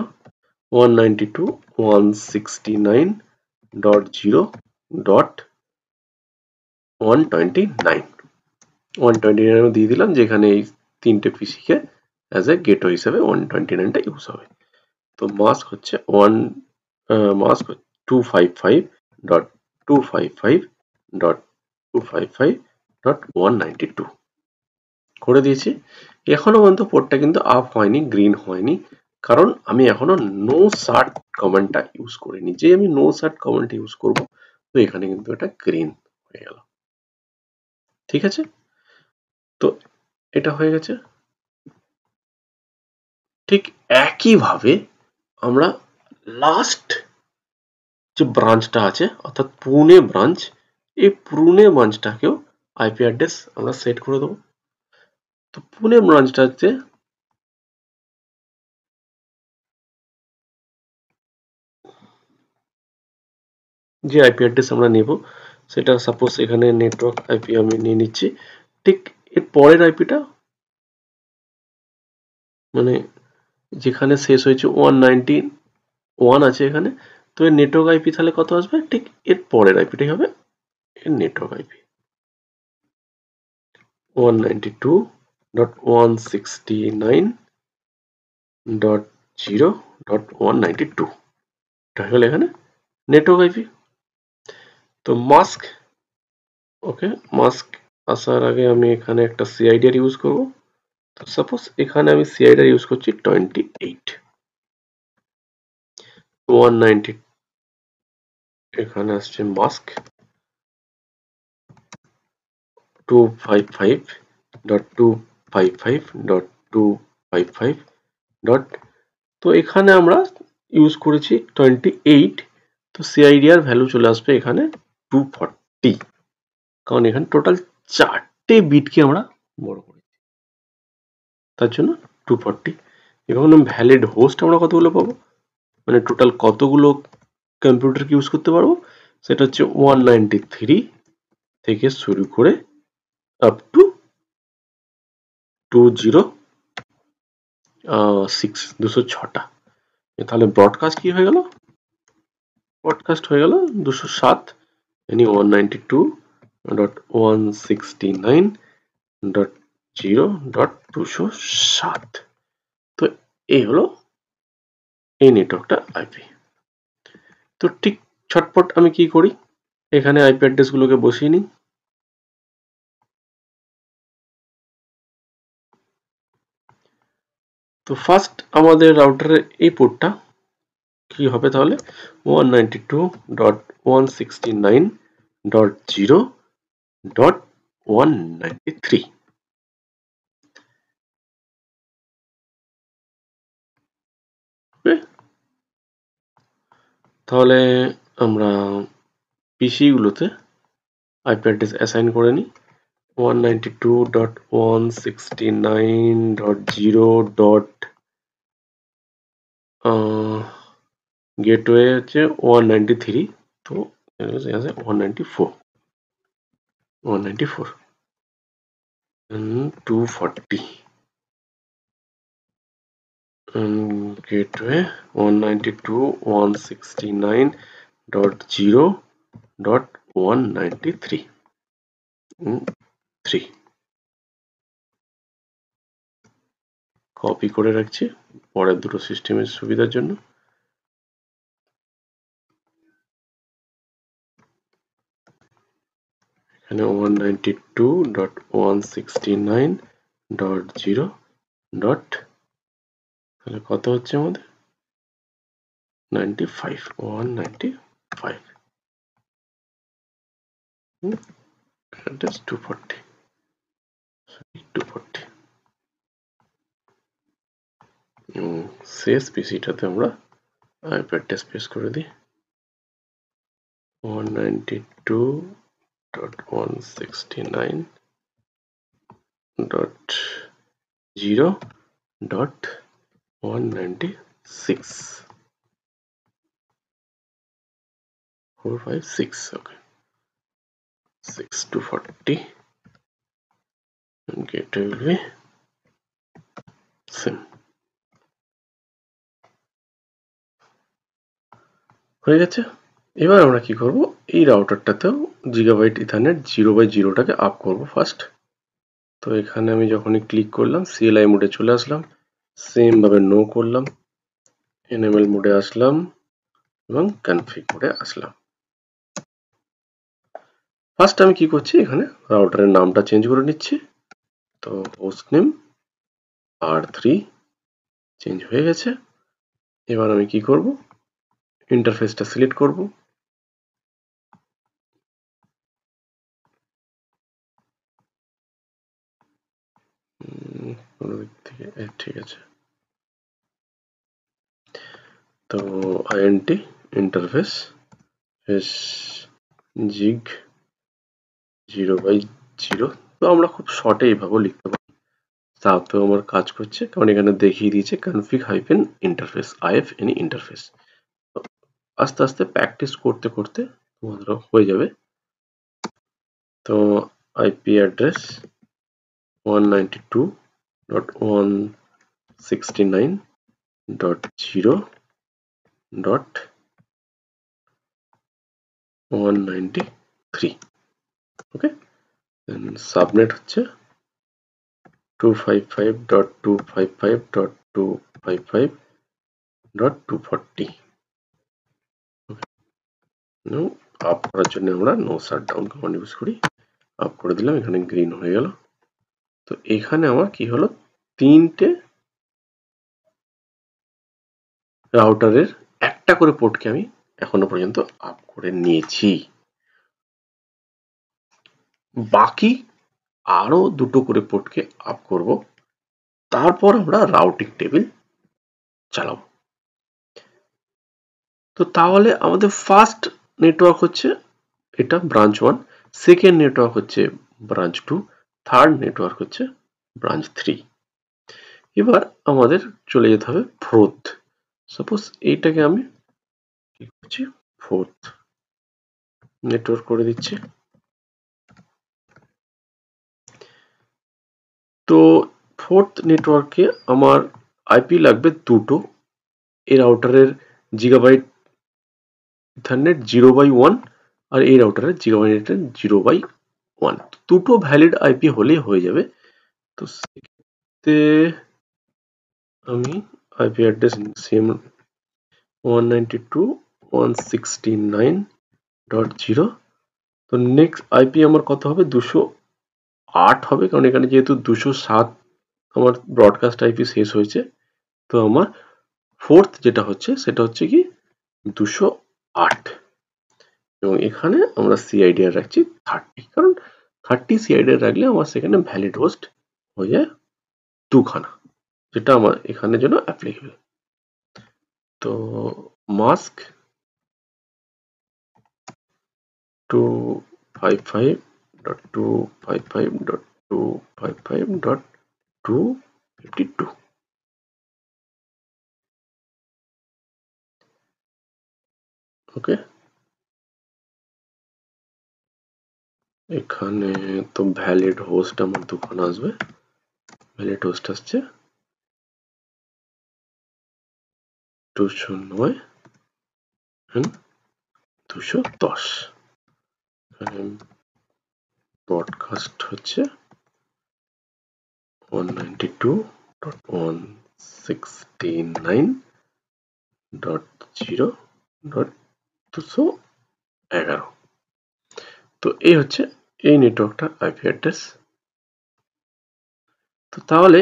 192.169.129 দিয়ে দিলাম, যেখানে এই তিনটে পিসি কে অ্যাজ এ গেটওয়ে হিসেবে 129টা ইউজ হবে। তো মাস্ক হচ্ছে 255.255.255.192 করে দিয়েছি। এখনো পর্যন্ত পোর্টটা কিন্তু আপ হয়নি, গ্রিন হয়নি, কারণ আমি এখনো নো সার্ট কমান্ডটা ইউজ করিনি। যে আমি নো সার্ট কমান্ড ইউজ করব, তো এখানে কিন্তু এটা গ্রিন হয়ে গেল, ঠিক আছে। তো এটা হয়ে গেছে। ঠিক একইভাবে আমরা লাস্ট যে ব্রাঞ্চটা আছে অর্থাৎ পুনে ব্রাঞ্চ, এই পুনে ব্রাঞ্চটাকেও আইপি অ্যাড্রেস আমরা সেট করে দেবো। তো পুনে ব্রাঞ্চটাতে যে আইপি অ্যাড্রেস আমরা নেব, সেটা সাপোজ এখানে নেটওয়ার্ক আইপি আমি নিয়ে নিচ্ছি। ঠিক এর পরের আইপিটা, মানে যেখানে শেষ হয়েছে 191 আছে এখানে, তো এর নেটওয়ার্ক আইপি তাহলে কত আসবে, ঠিক এর পরের আইপিটাই হবে এর নেটওয়ার্ক আইপি 192.169.0.192, এটা হলো এখানে নেটওয়ার্ক আইপি। তো মাস্ক, ওকে, মাস্ক আসার আগে আমি এখানে একটা সিআইডি ইউজ করব। তো সাপোজ এখানে আমি সিআইডি ইউজ করছি 28, 190, এখানে আসছে মাস্ক 255.255.255. তো এখানে আমরা ইউজ করেছি 28, তো সিআইডি আর ভ্যালু চলে আসবে এখানে 240। কারণ এখানে টোটাল 4টে বিটকে আমরা বড় করেছি, তার জন্য 240। এবং ভ্যালিড হোস্ট আমরা কতগুলো পাবো, মানে টোটাল কতগুলো কম্পিউটারকে ইউজ করতে পারবো, সেটা হচ্ছে 193 থেকে শুরু করে আপ টু 206, 206টা। তাহলে ব্রডকাস্ট কি হয়ে গেল, ব্রডকাস্ট হয়ে গেল 207, यानी 192.169.0.207। তো এই হলো এই নেটওয়ার্কটা আইপি। তো ঠিক ছটপট আমি কি করি, এখানে আইপি অ্যাড্রেস গুলোকে বসিয়ে নিই। তো ফার্স্ট আমাদের রাউটারের এই পোর্টটা কি হবে, তাহলে 192.169.0.193। তাহলে আমরা পিসি গুলোতে আইপি অ্যাড্রেস অ্যাসাইন করে নিই। 192.169.0. গেটওয়ে হচ্ছে 193, তো 194, 240, gateway 192.169.0.193 3 কপি করে রাখছি পরের দুটো সিস্টেমের সুবিধার জন্য। এখানে 192.169.0. তাহলে কত হচ্ছে আমাদের 95, 195, অ্যাড্রেস 240, 240। শেষ পিসিটাতে আমরা আইপি অ্যাড্রেস পেস্ট করে দিই 192.169.0.196 456, okay, 6240, and gateway will be same। হয়ে গেছে। এবার আমরা কি করব, এই রাউটারটাতেও গিগাবাইট ইথারনেট 0/0টাকে আপ করব ফার্স্ট। তো এখানে আমি যখনই ক্লিক করলাম CLI মোডে চলে আসলাম, সেম ভাবে নো করলাম, NML মোডে আসলাম এবং কনফিগ মোডে আসলাম। ফার্স্ট আমি কি করছি, এখানে রাউটারের নামটা চেঞ্জ করে নিচ্ছি। তো হোস্ট নেম R3 চেঞ্জ হয়ে গেছে। এবার আমি কি করব, ইন্টারফেসটা সিলেক্ট করব। কোনো দিক থেকে ঠিক আছে। তো INT ইন্টারফেস জিগ 0/0। তো আমরা খুব শর্টে এইভাবে লিখতে পারি, তাতেও আমার কাজ করছে, কারণ এখানে দেখিয়ে দিয়েছে config hyphen interface, IFNE interface. আস্তে আস্তে প্র্যাকটিস করতে করতে তোমাদের হয়ে যাবে। তো আইপি অ্যাড্রেস 192.169.0.193, ওকে। সাবনেট হচ্ছে 255.255.255.240। আপ করার জন্য আমরা নো শাটডাউন কমান্ড ইউজ করি, আপ করে দিলাম, এখানে গ্রিন হয়ে গেল। তো এখানে আমার কি হলো, তিনটে রাউটারের একটা করে পোর্টকে আমি এখনো পর্যন্ত আপ করে নিয়েছি, বাকি আরো দুটো করে পোর্টকে আপ করব, তারপর আমরা রাউটিং টেবিল চালাবো। তো তাহলে আমাদের ফার্স্ট নেটওয়ার্ক হচ্ছে এটা ব্রাঞ্চ 1, সেকেন্ড নেটওয়ার্ক হচ্ছে ব্রাঞ্চ 2, থার্ড নেটওয়ার্ক হচ্ছে ব্রাঞ্চ 3। এবার আমাদের চলে যেতে হবে ফোর্থ। সাপোজ এইটাকে আমি কি করছি, ফোর্থ নেটওয়ার্ক করে দিচ্ছি। তো ফোর্থ নেটওয়ার্কে আমার আইপি লাগবে দুটো। এই রাউটারের জিগাবাইট ইথারনেট 0/1 আর এই রাউটারের জিগাবাইট 0/1। দুটো ভ্যালিড আইপি হলেই হয়ে যাবে। তো সেক্ষেত্রে আমি আইপি অ্যাড্রেস সেম 192.169.0। তো নেক্সট আইপি আমার কত হবে, 208 হবে, কারণ এখানে যেহেতু 207 আমার ব্রডকাস্ট আইপি শেষ হয়েছে। তো আমার ফোর্থ যেটা হচ্ছে সেটা হচ্ছে কি 208, এবং এখানে আমরা সিআইডিআর রাখছি 30, কারণ 30 সিআইডিআর রাখলে আমার সেখানে ভ্যালিড হোস্ট হয়ে যায় দুখানা, যেটা আমার এখানের জন্য অ্যাপ্লিকেবল। তো মাস্ক 255.255.255.252। ওকে, এখানে তো ভ্যালিড হোস্ট আমার দুখানা আসবে। ভ্যালিড হোস্ট আসছে 209 and 210। ব্রডকাস্ট হচ্ছে 192.169.0.211। তো এই হচ্ছে এই নেটওয়ার্কটার আইপি অ্যাড্রেস। তো তাহলে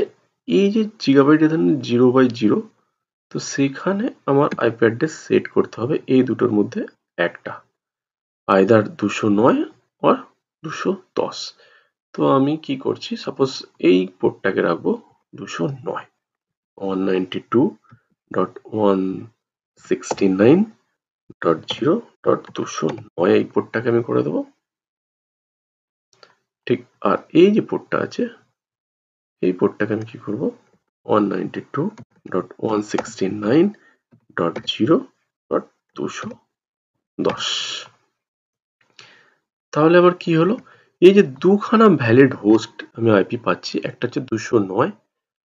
এই যে জিগাবাইট ইথারনেট 0/0, তো সেখানে আমার আইপি অ্যাড্রেস সেট করতে হবে এই দুটোর মধ্যে একটা, আইদার 209 or 210। তো আমি কি করছি, সাপোজ এই পোর্টটাকে রাখবো 209, 192.169.0.209 এই পোর্টটাকে আমি করে দেবো। ঠিক, আর এই যে পোর্টটা আছে এই পোর্টটাকে আমি কি করবো, 192.169.0.210। তাহলে আবার কি হলো, এই যে দুখানা ভ্যালিড হোস্ট আমি আইপি পাচ্ছি, একটা হচ্ছে 209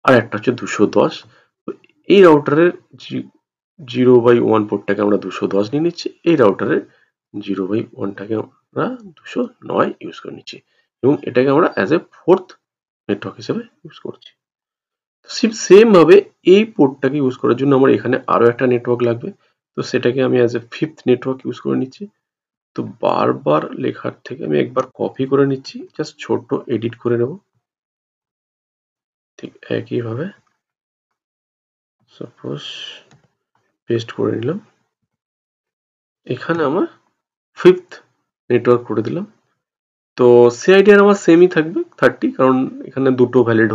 আর একটা হচ্ছে 210। এই রাউটারের 0/1 পোর্টটাকে আমরা 210 নিয়ে নিচ্ছি, এই রাউটারের 0/1টাকে আমরা 209 ইউজ করে নিচ্ছি, এবং এটাকে আমরা অ্যাজ এ ফোর্থ নেটওয়ার্ক হিসেবে ইউজ করছি। সেম ভাবে এই পোর্টটাকে ইউজ করার জন্য আমার এখানে আরো একটা নেটওয়ার্ক লাগবে, তো সেটাকে আমি as a fifth network use করে নিচ্ছি। তো বারবার লেখার থেকে আমি একবার কপি করে নিচ্ছি, জাস্ট ছোট্ট এডিট করে নেব। ঠিক একইভাবে সাপোজ পেস্ট করে নিলাম, এখানে আমার ফিফথ নেটওয়ার্ক করে দিলাম। তো সিআইডিআর আমার সেমই থাকবে 30, কারণ এখানে দুটো ভ্যালিড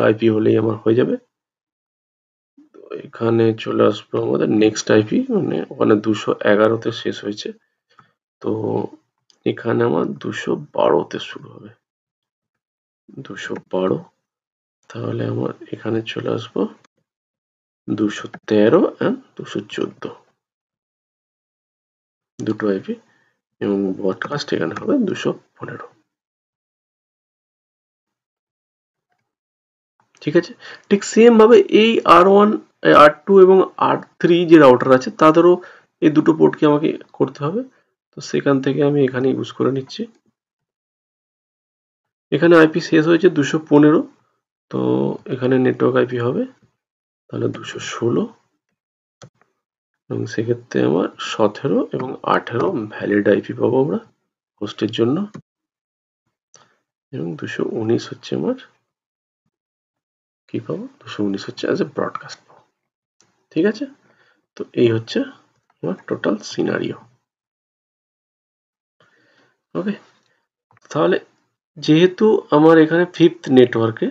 আইপি হলেই আমার হয়ে যাবে। তো এখানে চলে আসবো আমাদের নেক্সট আইপি, মানে ওখানে 211তে শেষ হয়েছে, তো এখানে আমার 212তে শুরু হবে, 212। তাহলে আমার এখানে চলে আসবো 213 and 214 দুটো আইপি, এবং ব্রডকাস্ট এখানে হবে 215। ঠিক আছে, ঠিক সেম ভাবে এই R1, R2 এবং R3 যে রাউটার আছে তাদেরও এই দুটো পোর্টকে আমাকে করতে হবে। তো সেখান থেকে আমি এখানে ইউজ করে নিচ্ছি। এখানে আইপি শেষ হয়েছে 215, তো এখানে নেটওয়ার্ক আইপি হবে তাহলে 216, এবং সেক্ষেত্রে আমার 17 এবং 18 ভ্যালিড আইপি পাবো আমরা হোস্টের জন্য, এবং 219 হচ্ছে আমার কি পাবো, 219 হচ্ছে অ্যাজ এ ব্রডকাস্ট পাবো। ঠিক আছে, তো এই হচ্ছে আমার টোটাল সিনারিও। ওকে, তাহলে যেহেতু আমার এখানে ফিফথ নেটওয়ার্কে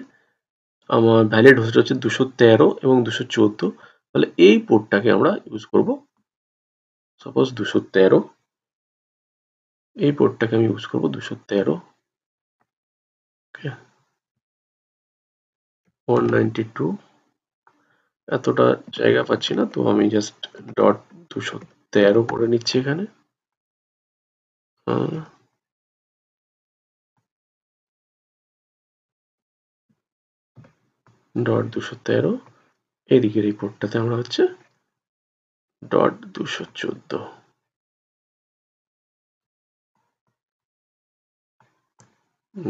আমার ভ্যালিড হোস্ট হচ্ছে 213 এবং 214, তাহলে এই পোর্টটাকে আমরা ইউজ করব সাপোজ 213, এই পোর্টটাকে আমি ইউজ করবো 213, 192, এতটা জায়গা পাচ্ছি না, তো আমি জাস্ট .213 করে নিচ্ছি এখানে। .213, এদিকের এই পোর্টটাতে আমরা হচ্ছে .214,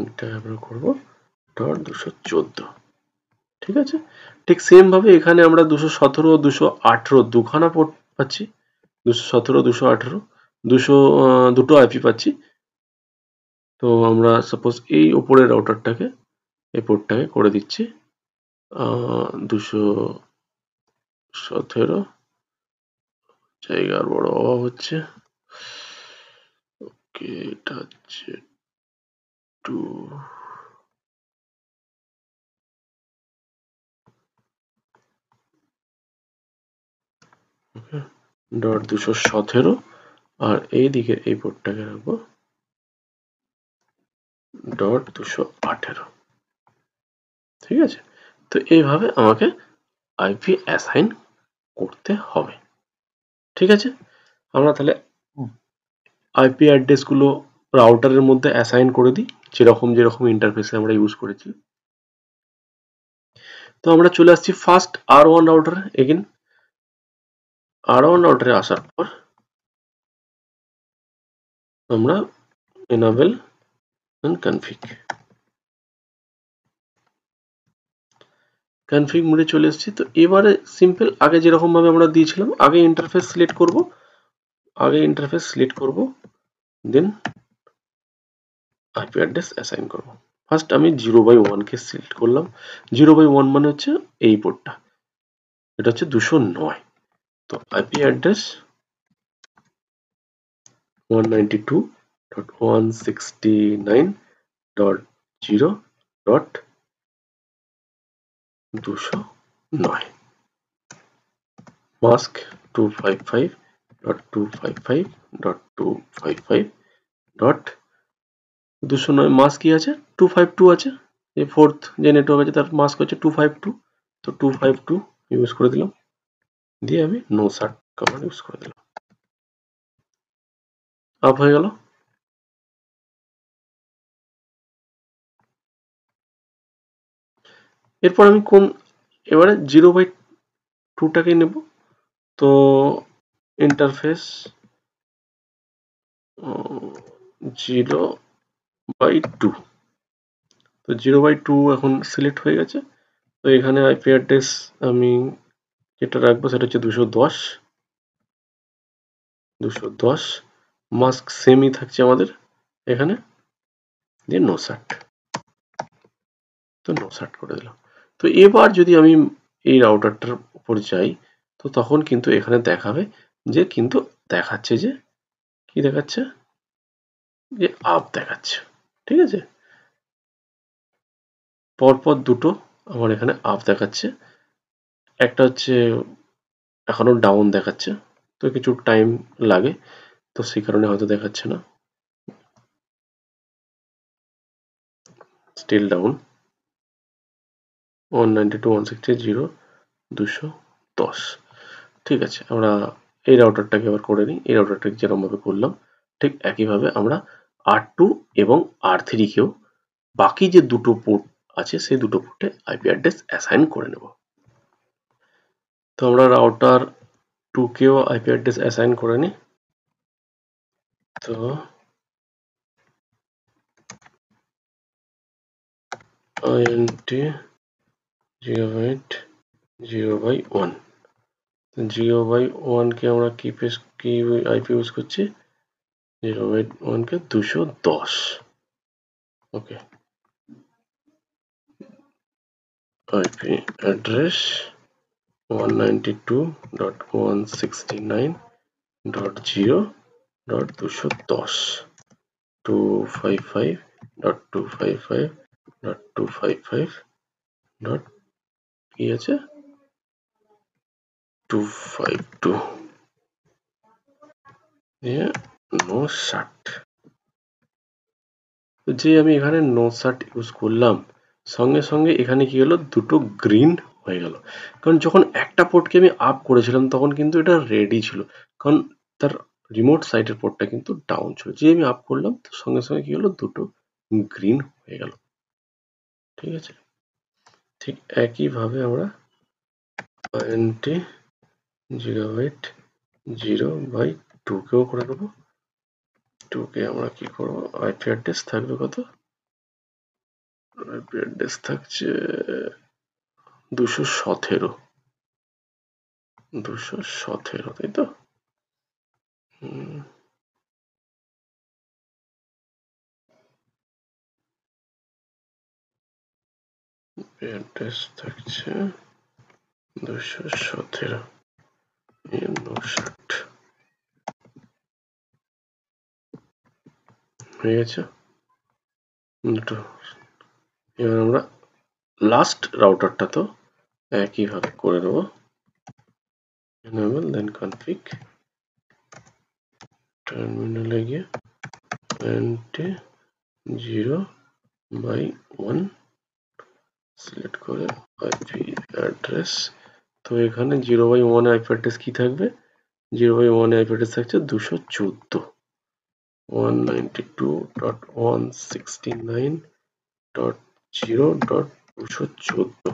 এটা আমরা করবো .214, ঠিক আছে। ঠিক সেম ভাবে এখানে আমরা 217 ও 218 দুখানা পোর্ট পাচ্ছি, 217, 218, দুটো আইপি পাচ্ছি। তো আমরা সাপোজ এই উপরের রাউটারটাকে, এই পোর্টটাকে করে দিচ্ছি 217, জায়গার বড় অভাব হচ্ছে। ওকে, এটা হচ্ছে .217, আর এই দিকে এই পোর্টটাকে রাখবো .218, ঠিক আছে। তো এইভাবে আমাকে আইপি অ্যাসাইন করতে হবে, ঠিক আছে। আমরা তাহলে আইপি অ্যাড্রেস গুলো রাউটারের মধ্যে অ্যাসাইন করে দিই, যেরকম ইন্টারফেসে আমরা ইউজ করেছি। তো আমরা চলে আসছি ফার্স্ট R1 রাউটারে। এগেন R1 রাউটারে আসার পর আমরা enable and config মোডে চলে এসেছি। তো এবারে সিম্পল আগে যেরকম ভাবে আমরা দিয়েছিলাম, আগে ইন্টারফেস সিলেক্ট করব, দেন আইপি অ্যাড্রেস অ্যাসাইন করব। ফার্স্ট আমি 0/1 কে সিলেক্ট করলাম। 0/1 মানে হচ্ছে এই পোর্টটা, এটা হচ্ছে 209। তো আইপি অ্যাড্রেস 192.169.0.209, mask 255.255.255.209, মাস্ক কি আছে 252 আছে, এই ফোর্থ যে নেটওয়ার্ক আছে তার মাস্ক হচ্ছে 252, তো 252 ইউজ করে দিলাম, দিয়ে আমি নো সার্ট কমান্ড ইউজ করে দিলাম, আপ হয়ে গেল। এরপর আমি এবারে 0/2টাকে নেব। তো ইন্টারফেস 0/2, তো 0/2 এখন সিলেক্ট হয়ে গেছে। তো এখানে আইপি অ্যাড্রেস আমি যেটা রাখবো সেটা হচ্ছে 210, মাস্ক সেমই থাকছে আমাদের এখানে, দিয়ে নো সার্ট, তো নো সার্ট করে দিলাম। তো এবার যদি আমি এই রাউটারটার উপর যাই, তো তখন কিন্তু এখানে দেখাবে যে, কিন্তু দেখাচ্ছে যে কি দেখাচ্ছে, যে আপ দেখাচ্ছে, ঠিক আছে। পরপর দুটো আমার এখানে আপ দেখাচ্ছে, একটা হচ্ছে এখনো ডাউন দেখাচ্ছে, তো কিছু টাইম লাগে, তো সেই কারণে হয়তো দেখাচ্ছে না, স্টিল ডাউন 192.168.0.210, ঠিক আছে। আমরা এই রাউটারটাকে আবার করে নিই। এই রাউটারটাকে যেরকম ভাবে করলাম ঠিক একইভাবে আমরা R2 এবং R3 কেও বাকি যে দুটো পোর্ট আছে সেই দুটো পোর্টে আইপি অ্যাড্রেস অ্যাসাইন করে নেব। তো আমরা রাউটার 2 কেও আইপি অ্যাড্রেস অ্যাসাইন করে নিই। তো int 0/1, 0/1 কে আমরা কি আইপি ইউজ করছি, 0/1 কে 210, ওকে। IP address 192.169.0.210, 255.255.255. কি আছে 252, দিয়ে নো সার্ট, তো যে আমি এখানে নো সার্ট ইউজ করলাম, সঙ্গে সঙ্গে এখানে কি হলো, দুটো গ্রিন হয়ে গেল। কারণ যখন একটা পোর্টকে আমি আপ করেছিলাম তখন কিন্তু এটা রেডি ছিল, কারণ তার রিমোট সাইটের পোর্টটা কিন্তু ডাউন ছিল। যে আমি আপ করলাম তো সঙ্গে সঙ্গে কি হলো, দুটো গ্রিন হয়ে গেল। ঠিক আছে, ঠিক একইভাবে আমরা int 0/0/2 কেও করে দেবো। 2 কে আমরা কি করবো, আইপি অ্যাড্রেস থাকবে কত, আইপি অ্যাড্রেস থাকছে 217, তাই তো? অ্যাড্রেস থাকছে 217 59 হয়ে গেছে দুটো। এবার আমরা লাস্ট রাউটারটা তো একইভাবে করে দেবো, enable then config, টার্মিনালে গিয়ে int 0/1 সিলেক্ট করে আইপি অ্যাড্রেস। তো এখানে 0/1 আইপি অ্যাড্রেস কি থাকবে, 0/1 আইপি অ্যাড্রেস থাকছে 214, 192.169.0.214,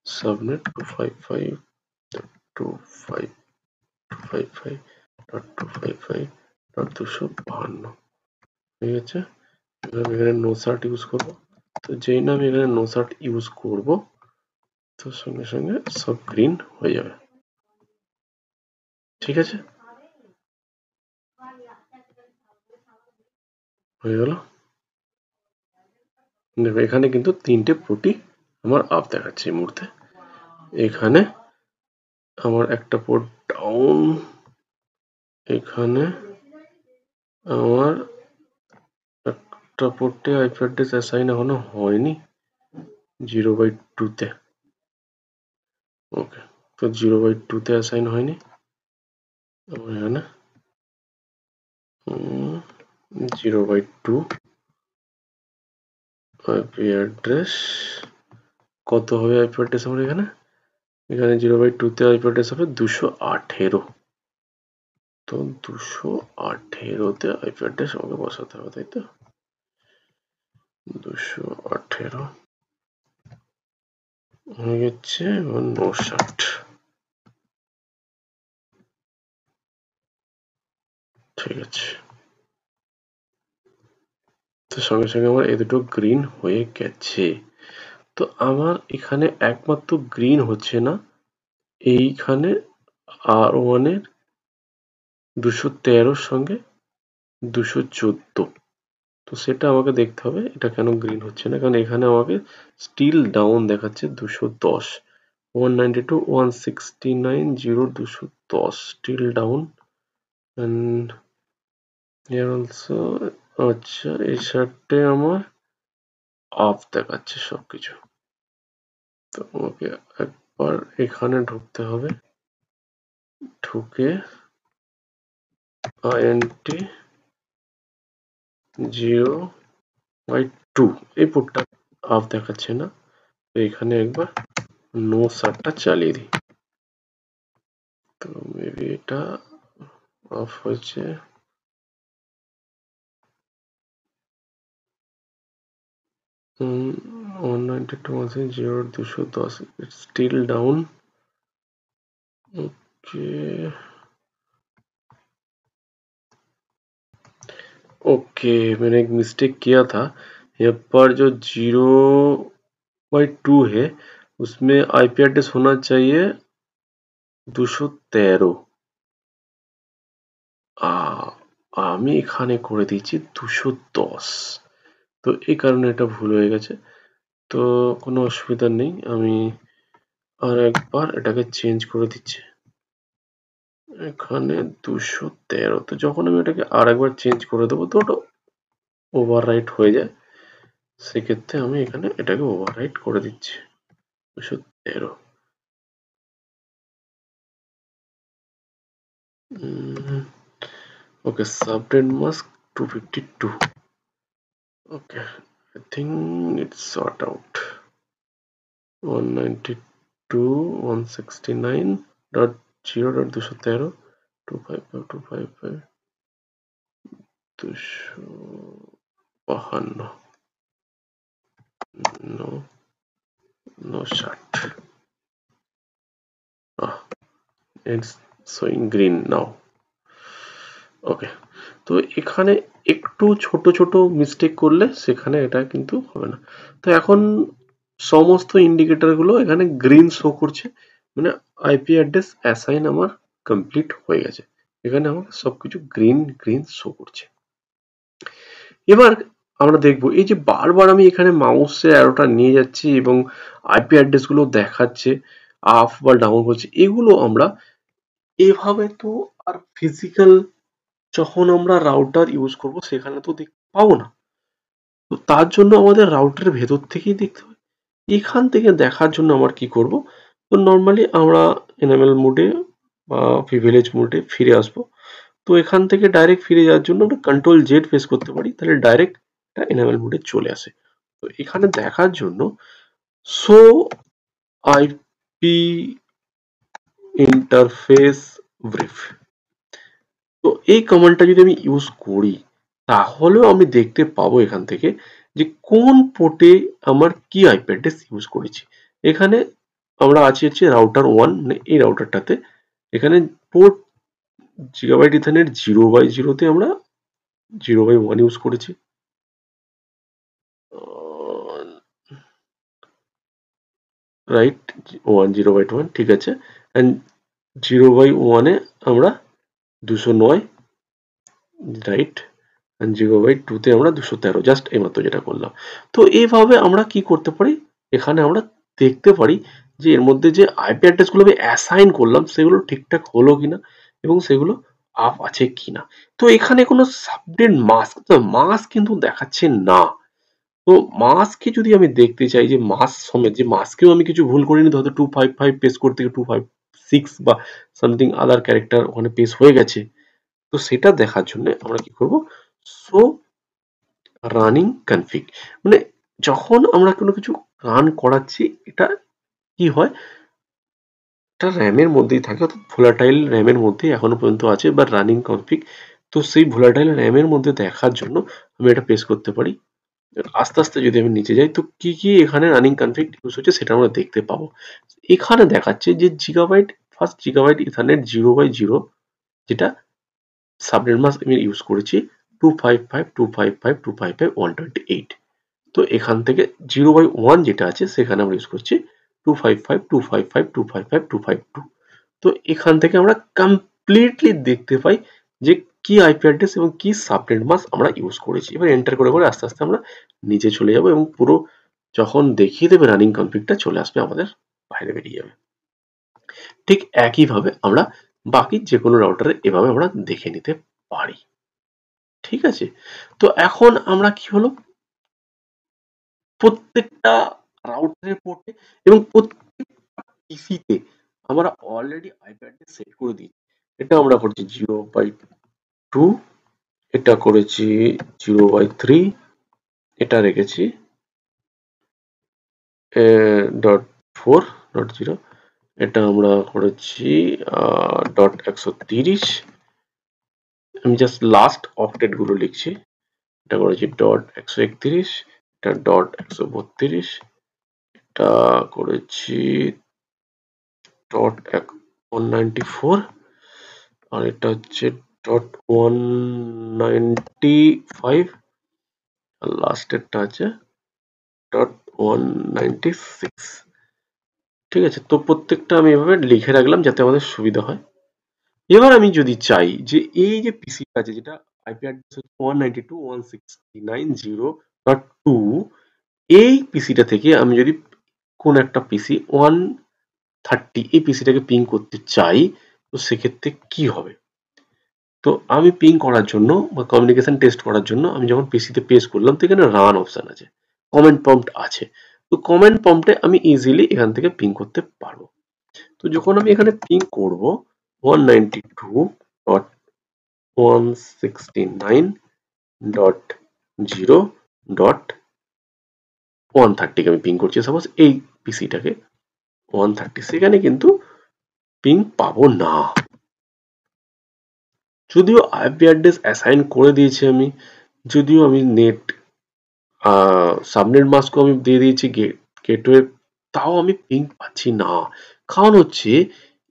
সাবনেট 255.255.255.255.252 হয়ে গেছে। এবার এখানে নো সার্ট ইউজ করবো, তো যেই না আমি এখানে নো সার্ট ইউজ করবো তো সঙ্গে সঙ্গে সব গ্রিন হয়ে যাবে। ঠিক আছে, হয়ে গেল। দেখো এখানে কিন্তু তিনটে পোর্টই আমার আপ দেখাচ্ছে এই মুহূর্তে। এখানে আমার একটা পোর্ট ডাউন, এখানে আমার একটা পোর্টে আইপি অ্যাড্রেস অ্যাসাইন এখনো হয়নি 0/2 তে। ওকে, তো 0/2 তে অ্যাসাইন হয়নি। আমার এখানে 0/2 আইপি অ্যাড্রেস কত হবে, আইপি অ্যাড্রেস আমার এখানে 0/2 তে আইপি অ্যাড্রেস হবে 218। তো 218 তে আইপি অ্যাড্রেস আমাকে বসাতে হবে, তাই তো? 218 হয়ে গেছে 59। ঠিক আছে, তো সঙ্গে সঙ্গে আমার এই দুটো গ্রিন হয়ে গেছে। তো আমার এখানে একমাত্র গ্রিন হচ্ছে না এইখানে R1 এর 213 সঙ্গে 214। তো সেটা আমাকে দেখতে হবে এটা কেন গ্রিন হচ্ছে না, কারণ এখানে আমাকে স্টিল ডাউন দেখাচ্ছে 210, 192.169.0 still down, and here also আচ্ছা এই সাইডে আমার অফ দেখাচ্ছে সবকিছু। তো আমাকে একবার এখানে ঢুকতে হবে, ঢুকে int 0/2 এই পোর্টটা অফ দেখাচ্ছে না, তো এখানে একবার নো সারটা চালিয়ে দিই। তো মেবি এটা অফ হয়েছে, 192.168.0.210 it's still down। Okay okay, मैंने एक मिस्टेक किया था यहाँ पर, जो 0/2 है उसमें आईपी एड्रेस होना चाहिए 213। আমি এখানে করে দিয়েছি 210, তো এই কারণে এটা ভুল হয়ে গেছে। তো কোনো অসুবিধা নেই, আমি আর একবার এটাকে চেঞ্জ করে দিচ্ছি। এখানে 213, তো যখন আমি এটাকে আর একবার চেঞ্জ করে দেবো তো ওটা ওভাররাইট হয়ে যায়, সেক্ষেত্রে আমি এখানে এটাকে ওভাররাইট করে দিচ্ছি 213। ওকে, subnet mask 252, Okay, I think it's sort out. 192.169.0.213 255 252 no no shut. It's showing green now. ওকে, তো এখানে একটু ছোট ছোট মিস্টেক করলে সেখানে এটা কিন্তু হবে না। তো এখন সমস্ত ইন্ডিকেটর গুলো এখানে গ্রিন শো করছে, মানে আইপি অ্যাড্রেস অ্যাসাইন আমার কমপ্লিট হয়ে গেছে। এখানে আমার সবকিছু গ্রিন গ্রিন শো করছে। এবার আমরা দেখবো এই যে বারবার আমি এখানে মাউসের অ্যারোটা নিয়ে যাচ্ছি এবং আইপি অ্যাড্রেস গুলো দেখাচ্ছে, আপ বা ডাউন করছে, এগুলো আমরা এভাবে তো আর ফিজিক্যাল যখন আমরা রাউটার ইউজ করব সেখানে তো দেখতে পাবো না। তো তার জন্য আমাদের রাউটারের ভেতর থেকেই দেখতে হবে। এখান থেকে দেখার জন্য আমরা কি করব, তো নর্মালি আমরা এনামেল মোডে বা প্রিভিলেজ মোডে ফিরে আসব। তো এখান থেকে ডাইরেক্ট ফিরে যাওয়ার জন্য আমরা কন্ট্রোল জেড প্রেস করতে পারি, তাহলে ডাইরেক্ট এটা এনামেল মোডে চলে আসে। তো এখানে দেখার জন্য শো আইপি ইন্টারফেস ব্রিফ, তো এই কমান্ডটা যদি আমি ইউজ করি তাহলেও আমি দেখতে পাবো এখান থেকে যে কোন পোর্টে আমার কি আইপি অ্যাড্রেস ইউজ করেছি। এখানে আমরা আছি হচ্ছে রাউটার 1, মানে এই রাউটারটাতে এখানে পোর্ট জিগাবাইট ইথারনেট 0/0 তে আমরা 0/1 ইউজ করেছি। রাইট, 0/1 ঠিক আছে। এন্ড 0/1 এ আমরা 209, রাইট, 0/2 তে আমরা 213, জাস্ট এইমাত্র যেটা করলাম। তো এইভাবে আমরা কি করতে পারি, এখানে আমরা দেখতে পারি যে এর মধ্যে যে আইপি অ্যাড্রেস গুলো আমি অ্যাসাইন করলাম সেগুলো ঠিকঠাক হলো কিনা এবং সেগুলো আপ আছে কিনা। তো এখানে কোনো সাবনেট মাস্ক, তো মাস্ক কিন্তু দেখাচ্ছে না। তো মাস্কে যদি আমি দেখতে চাই যে মাস্ক সমেত যে মাস্কেও আমি কিছু ভুল করিনি, হয়তো 255 পেস্ট করতে গিয়ে 256 বা সামথিং আদার ক্যারেক্টার ওখানে পেস্ট হয়ে গেছে, তো সেটা দেখার জন্য আমরা কি করব, শো রানিং কনফিগ, মানে যখন আমরা কোনো কিছু রান করাচ্ছি এটা কি হয়, এটা র্যামের মধ্যেই থাকে, অর্থাৎ ভোলাটাইল র্যামের মধ্যে এখনো পর্যন্ত আছে বা রানিং কনফিগ। তো সেই ভোলাটাইল র্যামের মধ্যে দেখার জন্য আমি এটা প্রেস করতে পারি। আস্তে আস্তে যদি আমি নিচে যাই তো কি কি এখানে রানিং কনফিগ ইউজ হচ্ছে সেটা আমরা দেখতে পাবো। এখানে দেখাচ্ছে যে জিগাবাইট, ফার্স্ট জিগাবাইট ইথারনেট 0/0, যেটা সাবনেট মাস্ক আমি ইউজ করেছি 255.255.255.128। তো এখান থেকে 0/1 যেটা আছে সেখানে আমরা ইউজ করছি 255.255.255.252। তো এখান থেকে আমরা কমপ্লিটলি দেখতে পাই যে কি আইপি অ্যাড্রেস এবং কি সাবনেট মাস্ক আমরা ইউজ করেছি। এবার এন্টার করে করে আস্তে আস্তে আমরা নিচে চলে যাব এবং পুরো যখন দেখিয়ে দেবে রানিং কনফিগটা চলে আসবে আমাদের বাইরে বেরিয়ে যাবে। ঠিক একইভাবে আমরা বাকি যে কোনো রাউটারে এভাবে আমরা দেখে নিতে পারি। ঠিক আছে, তো এখন আমরা কি হলো, প্রত্যেকটা রাউটারের পোর্টে এবং প্রত্যেকটা পিসিতে আমরা অলরেডি আইপি অ্যাড্রেস সেট করে দিয়েছি। এটা আমরা করছি 0/2, এটা করেছি 0/3, এটা রেখেছি .4.0, এটা আমরা করেছি .130, আমি জাস্ট লাস্ট অক্টেট গুলো লিখছি। এটা করেছি .131, এটা .132, এটা করেছি .194, আর এটা হচ্ছে .195, আর লাস্টেরটা আছে .196। ঠিক আছে, তো প্রত্যেকটা আমি এভাবে লিখে রাখলাম যাতে আমাদের সুবিধা হয়। এবার আমি যদি চাই যে এই যে পিসিটা আছে যেটা আইপি অ্যাড্রেস হচ্ছে 192.169.0.2, এই পিসিটা থেকে আমি যদি কোন একটা পিসি 130 এই পিসিটাকে পিং করতে চাই, তো সেক্ষেত্রে কি হবে। তো আমি পিং করার জন্য বা কমিউনিকেশন টেস্ট করার জন্য আমি যখন পিসিতে পেস্ট করলাম তো এখানে রান অপশন আছে, কমেন্ট প্রম্পট আছে। তো কমেন্ট প্রম্পটে আমি ইজিলি এখান থেকে পিং করতে পারবো। তো যখন আমি এখানে পিং করব 192.169.0.2, ডট 130 কে আমি পিং করছি সাপোজ এই পিসিটাকে 130, সেখানে কিন্তু পিং পাবো না। যদিও আইপি অ্যাড্রেস অ্যাসাইন করে দিয়েছি আমি, যদিও আমি নেট সাবনেট মাস্কও আমি দিয়ে দিয়েছি গেটওয়ে, তাও আমি পিং পাচ্ছি না। কারণ হচ্ছে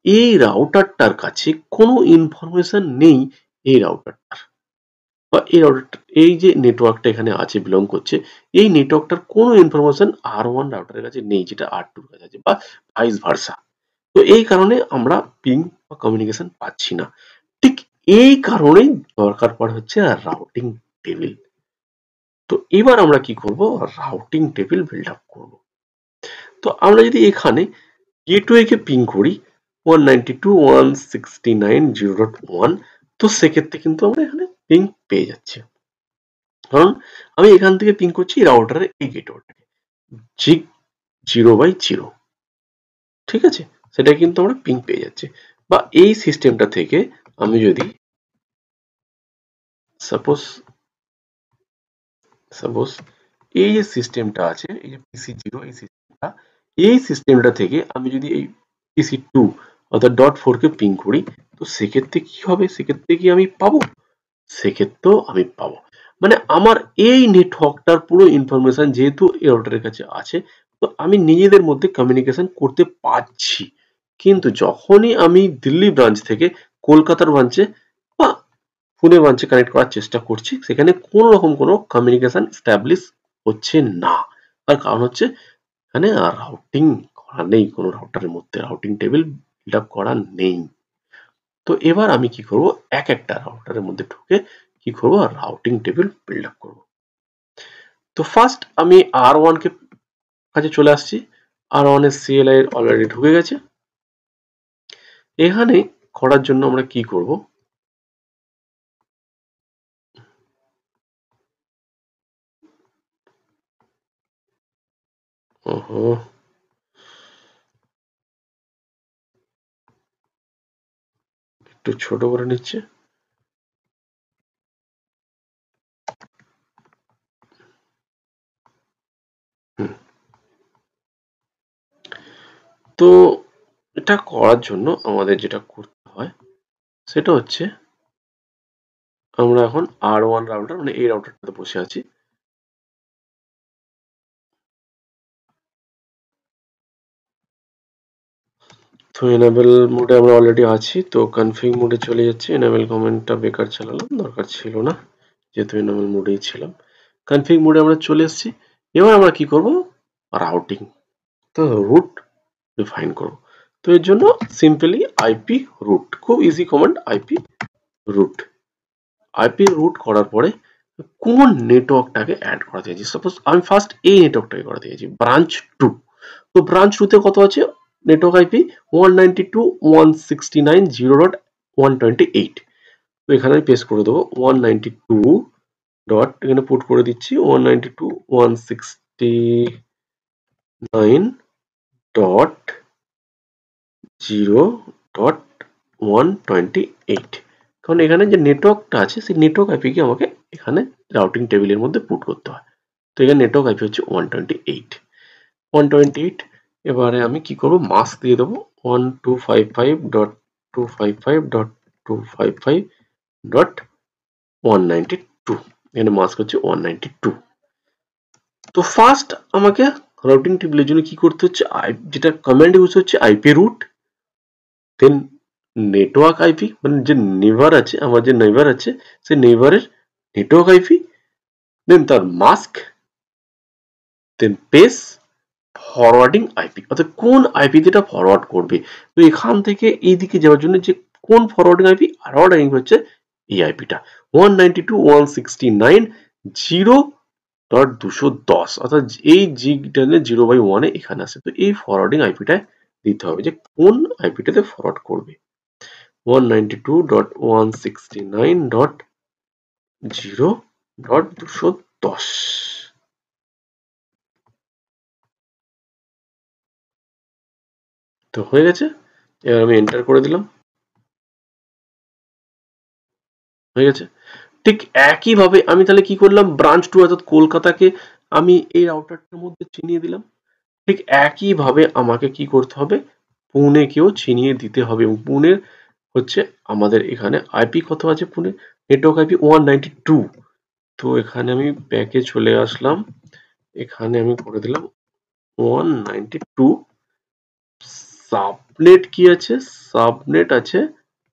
এই রাউটারটার কাছে কোনো ইনফরমেশন নেই, এই রাউটারটার বা এই যে নেটওয়ার্কটা এখানে আছে বিলং করছে, এই নেটওয়ার্কটার কোনো ইনফরমেশন R1 রাউটারের কাছে নেই, যেটা R2 এর কাছে আছে, বা ভাইস ভার্সা। তো এই কারণে আমরা পিং বা কমিউনিকেশন পাচ্ছি না। ঠিক এই কারণেই দরকার পড়ে হচ্ছে রাউটিং টেবিল। তো এবার আমরা কি করব, রাউটিং টেবিল বিল্ড আপ করব। তো আমরা যদি এখানে গেটওয়ে কে পিং করি 192.169.0.1, তো সেক্ষেত্রে কিন্তু আমরা এখানে পিং পেয়ে যাচ্ছি, কারণ আমি এখান থেকে পিং করছি রাউটারের এই গেটওয়েটাকে জিগ 0/0, ঠিক আছে, সেটা কিন্তু আমরা পিং পেয়ে যাচ্ছি। বা এই সিস্টেমটা থেকে আমি যদি সাপোজ এই যে সিস্টেমটা আছে, এই যে PC0, এই সিস্টেমটা থেকে আমি যদি এই PC2 অর্থাৎ .4 কে পিং করি, তো সেক্ষেত্রে কি হবে, সেক্ষেত্রে কি আমি পাবো, সেক্ষেত্রেও আমি পাবো। মানে আমার এই নেটওয়ার্কটার পুরো ইনফরমেশন যেহেতু এই রাউটারের কাছে আছে, তো আমি নিজেদের মধ্যে কমিউনিকেশন করতে পারছি। কিন্তু যখনই আমি দিল্লি ব্রাঞ্চ থেকে কলকাতার ব্রাঞ্চে বা পুনে ব্রাঞ্চে কানেক্ট করার চেষ্টা করছি, সেখানে কোনো রকম কোনো কমিউনিকেশন এস্টাবলিশ হচ্ছে না। তার কারণ হচ্ছে এখানে রাউটিং করা নেই, কোনো রাউটারের মধ্যে রাউটিং টেবিল বিল্ড আপ করা নেই। তো এবার আমি কি করব, এক একটা রাউটারের মধ্যে ঢুকে কি করব, রাউটিং টেবিল বিল্ড আপ করব। তো ফার্স্ট আমি R1 কে কাছে চলে আসছি, R1 এর CLI অলরেডি ঢুকে গেছে। এখানে করার জন্য আমরা কি করব, একটু ছোট করে নিচ্ছে। তো এটা করার জন্য আমাদের যেটা করতে হয় সেটা হচ্ছে, আমরা এখন R1 রাউটার মানে এই রাউটারটাতে বসে আছি। তো এনেবল মোডে আমরা অলরেডি আছি, তো কনফিগ মোডে চলে যাচ্ছি। এনেবল কমেন্টটা বেকার চালালাম, দরকার ছিল না, যেহেতু এনেবল মোডেই ছিলাম। কনফিগ মোডে আমরা চলে এসেছি। এবার আমরা কি করব, রাউটিং, তো রুট ডিফাইন করব। তো এর জন্য সিম্পলি আইপি রুট, খুব easy command, IP route. IP route করার পরে কোন নেটওয়ার্কটাকে অ্যাড করা চাইছি, সাপোজ আমি ফার্স্ট এই নেটওয়ার্কটাকে করাতে চাইছি, ব্রাঞ্চ 2। তো ব্রাঞ্চ 2 তে কত আছে, নেটওয়ার্ক আইপি 192.169.0.128। তো এখানে আমি পেস্ট করে দেবো 192 ডট, এখানে পুট করে দিচ্ছি 192.169.0.128, কারণ এখানে যে নেটওয়ার্কটা আছে সেই নেটওয়ার্ক আইপি কে আমাকে এখানে রাউটিং টেবিলের মধ্যে পুট করতে হয়। তো এখানে নেটওয়ার্ক আইপি হচ্ছে 128। এবারে আমি কি করব, মাস্ক দিয়ে দেবো 1255.255.255.192, এখানে মাস্ক হচ্ছে 192। তো ফার্স্ট আমাকে রাউটিং টেবিলের জন্য কি করতে হচ্ছে, যেটা কমান্ড ইউজ হচ্ছে আইপি রুট, দেন নেটওয়ার্ক আইপি মানে যে নেইবার আছে, আমার যে নেইবার আছে সেই নেইবারের নেটওয়ার্ক আইপি, দেন তার মাস্ক, দেন পেস ফরওয়ার্ডিং আইপি, অর্থাৎ কোন আইপি যেটা ফরওয়ার্ড করবে। তো এখান থেকে এই দিকে যাওয়ার জন্য যে কোন ফরওয়ার্ডিং আইপি, ফরওয়ার্ডিং হচ্ছে এই আইপিটা 192.169.0.210, অর্থাৎ এই জিগটানে 0/1 এখানে আছে। তো এই ফরওয়ার্ডিং আইপিটা দিতে হবে যে কোন আইপিটাতে ফরওয়ার্ড করবে, 192.169.0.210। তো হয়ে গেছে, এবার আমি এন্টার করে দিলাম, হয়ে গেছে। ঠিক একইভাবে আমি তাহলে কি করলাম, ব্রাঞ্চ 2 অর্থাৎ কলকাতাকে আমি এই রাউটারটার মধ্যে চিনিয়ে দিলাম। ঠিক একইভাবে আমাকে কি করতে হবে, পুনেকেও চিনিয়ে দিতে হবে। এবং পুনে হচ্ছে আমাদের এখানে আইপি কত আছে, পুনে নেটওয়ার্ক আইপি 192। তো এখানে আমি ব্যাকে চলে আসলাম, এখানে আমি করে দিলাম 192। সাবনেট কি আছে, সাবনেট আছে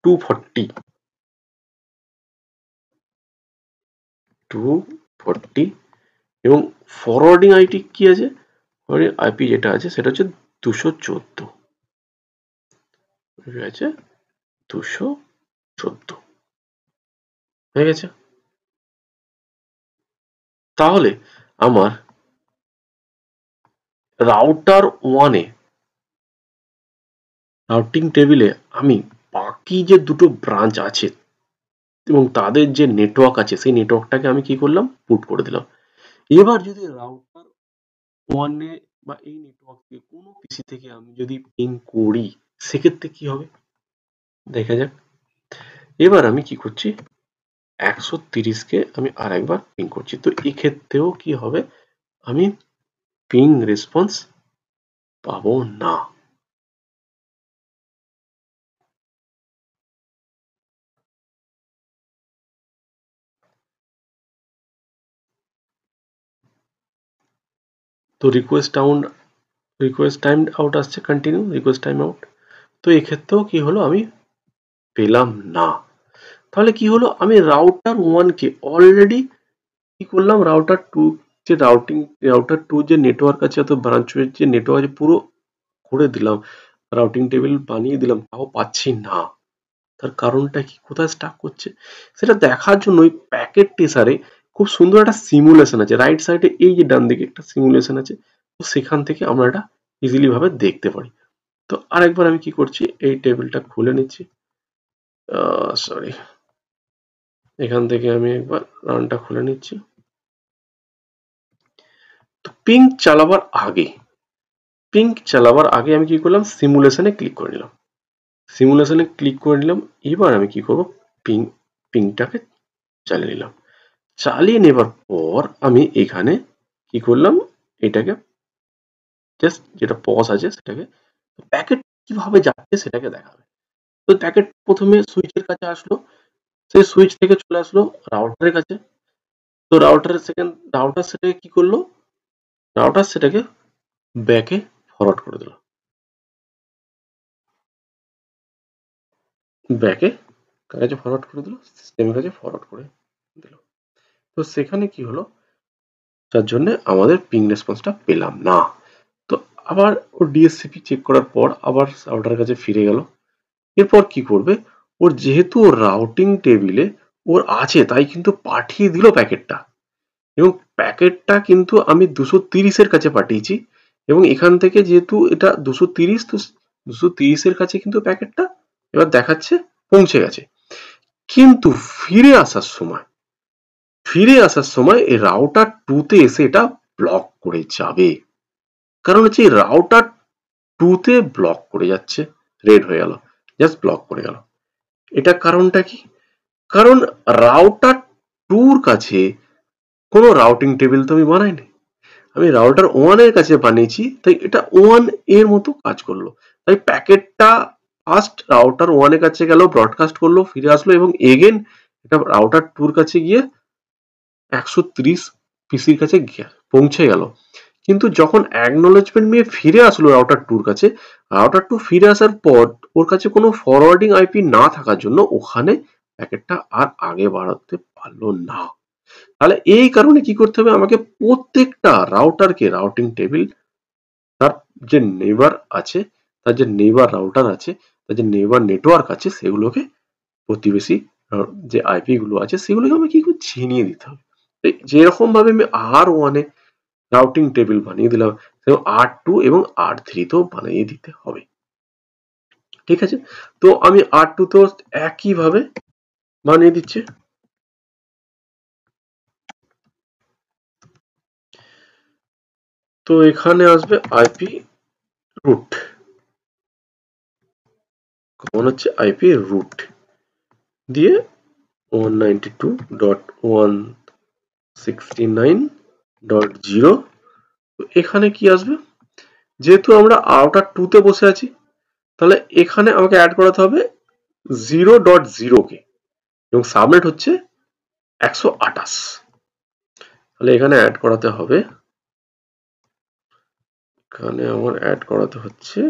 240 এবং ফরওয়ার্ডিং আইপি কি আছে, আইপি যেটা আছে সেটা হচ্ছে 214, ঠিক আছে 214 হয়ে গেছে। তাহলে আমার রাউটার 1 এ রাউটিং টেবিলে আমি বাকি যে দুটো ব্রাঞ্চ আছে এবং তাদের যে নেটওয়ার্ক আছে সেই নেটওয়ার্কটাকে আমি কি করলাম, পুট করে দিলাম। এবার যদি রাউটার 1 এ বা এই নেটওয়ার্কে কোনো পিসি থেকে আমি যদি পিং করি, সেক্ষেত্রে কি হবে দেখা যাক। এবার আমি কি করছি, 130 কে আমি আরেকবার পিং করছি। তো এই ক্ষেত্রেও কি হবে, আমি পিং রেসপন্স পাবো না। তো রিকোয়েস্ট টাইম আউট আসছে, কন্টিনিউ রিকোয়েস্ট টাইম আউট। তো এক্ষেত্রেও কি হলো, আমি পেলাম না। তাহলে কি হলো, আমি রাউটার 1 কে অলরেডি কি করলাম, রাউটার 2 যে রাউটার 2 যে নেটওয়ার্ক আছে অথবা ব্রাঞ্চের যে নেটওয়ার্ক আছে পুরো করে দিলাম, রাউটিং টেবিল বানিয়ে দিলাম, তাও পাচ্ছি না। তার কারণটা কি, কোথায় স্টাক করছে সেটা দেখার জন্য ওই প্যাকেট টেসারে খুব সুন্দর একটা সিমুলেশন আছে, রাইট সাইডে এই যে ডান দিকে একটা সিমুলেশন আছে। তো সেখান থেকে আমরা এটা ইজিলি ভাবে দেখতে পারি। তো আরেকবার আমি কি করছি, এই টেবিলটা খুলে নিচ্ছি, সরি এখান থেকে আমি একবার রানটা খুলে নিচ্ছি। তো পিং চালাবার আগে আমি কি করলাম, সিমুলেশনে ক্লিক করে নিলাম, এবার আমি কি করব, পিংটাকে চালিয়ে নিলাম। চালিয়ে নেবার পর আমি এখানে কি করলাম, এটাকে জাস্ট যেটা পজ আছে সেটাকে, প্যাকেট কিভাবে যাচ্ছে সেটাকে দেখাবে। তো প্যাকেট প্রথমে সুইচের কাছে আসলো, সেই সুইচ থেকে চলে আসলো রাউটারের কাছে। তো রাউটার সেটাকে কি করলো, রাউটার সেটাকে ব্যাকে ফরওয়ার্ড করে দিল, ব্যাকে কার কাছে ফরওয়ার্ড করে দিল, সিস্টেমের কাছে ফরওয়ার্ড করে দিল। তো সেখানে কি হলো, যার জন্য আমাদের পিং রেসপন্সটা পেলাম না। তো আবার ও ডিএসসিপি চেক করার পর আবার রাউটারের কাছে ফিরে গেল। এরপর কি করবে, ওর যেহেতু রাউটিং টেবিলে ওর আছে তাই কিন্তু পাঠিয়ে দিল প্যাকেটটা, এবং প্যাকেটটা কিন্তু আমি 230 এর কাছে পাঠিয়েছি, এবং এখান থেকে যেহেতু এটা 230, তো 230 এর কাছে কিন্তু প্যাকেটটা এবার দেখাচ্ছে পৌঁছে গেছে। কিন্তু ফিরে আসার সময় এই রাউটার 2 তে এসে এটা ব্লক করে যাবে। কারণ হচ্ছে এই রাউটার 2 তে ব্লক করে যাচ্ছে, রেড হয়ে গেল, জাস্ট ব্লক করে গেল। এটা কারণটা কি, কারণ রাউটার 2 এর কাছে কোনো রাউটিং টেবিল তো আমি বানাইনি, আমি রাউটার 1 এর কাছে বানিয়েছি, তাই এটা 1 এর মতো কাজ করলো। তাই প্যাকেটটা ফার্স্ট রাউটার 1 এর কাছে গেল, ব্রডকাস্ট করলো, ফিরে আসলো, এবং এগেন এটা রাউটার 2 এর কাছে গিয়ে 130 পিসির কাছে পৌঁছে গেল। কিন্তু যখন অ্যাকনলেজমেন্ট নিয়ে ফিরে আসলো রাউটার 2 এর কাছে, রাউটার 2 ফিরে আসার পর ওর কাছে কোনো ফরওয়ার্ডিং আইপি না থাকার জন্য ওখানে প্যাকেটটা আর আগে বাড়াতে পারলো না। তাহলে এই কারণে কি করতে হবে, আমাকে প্রত্যেকটা রাউটারকে রাউটিং টেবিল, তার যে নেইবার আছে, তার যে নেইবার রাউটার আছে, তার যে নেইবার নেটওয়ার্ক আছে, সেগুলোকে প্রতিবেশী যে আইপি গুলো আছে সেগুলোকে আমাকে কি করে চিনিয়ে দিতে হবে। যেরকম ভাবে আমি R1 এ রাউটিং টেবিল বানিয়ে দিলাম, সেরকম R2 এবং R3 তেও বানিয়ে দিতে হবে। ঠিক আছে, তো আমি R2 তেও একইভাবে বানিয়ে দিচ্ছি। তো এখানে আসবে আইপি রুট, কমন হচ্ছে আইপি রুট দিয়ে 192.169.0। এখানে কি আসবে, যেহেতু আমরা আউটার 2 তে বসে আছি, তাহলে এখানে আমাকে অ্যাড করাতে হবে 0.0 কে, এবং সাবনেট হচ্ছে 128। তাহলে এখানে অ্যাড করাতে হবে, এখানে আমার অ্যাড করাতে হচ্ছে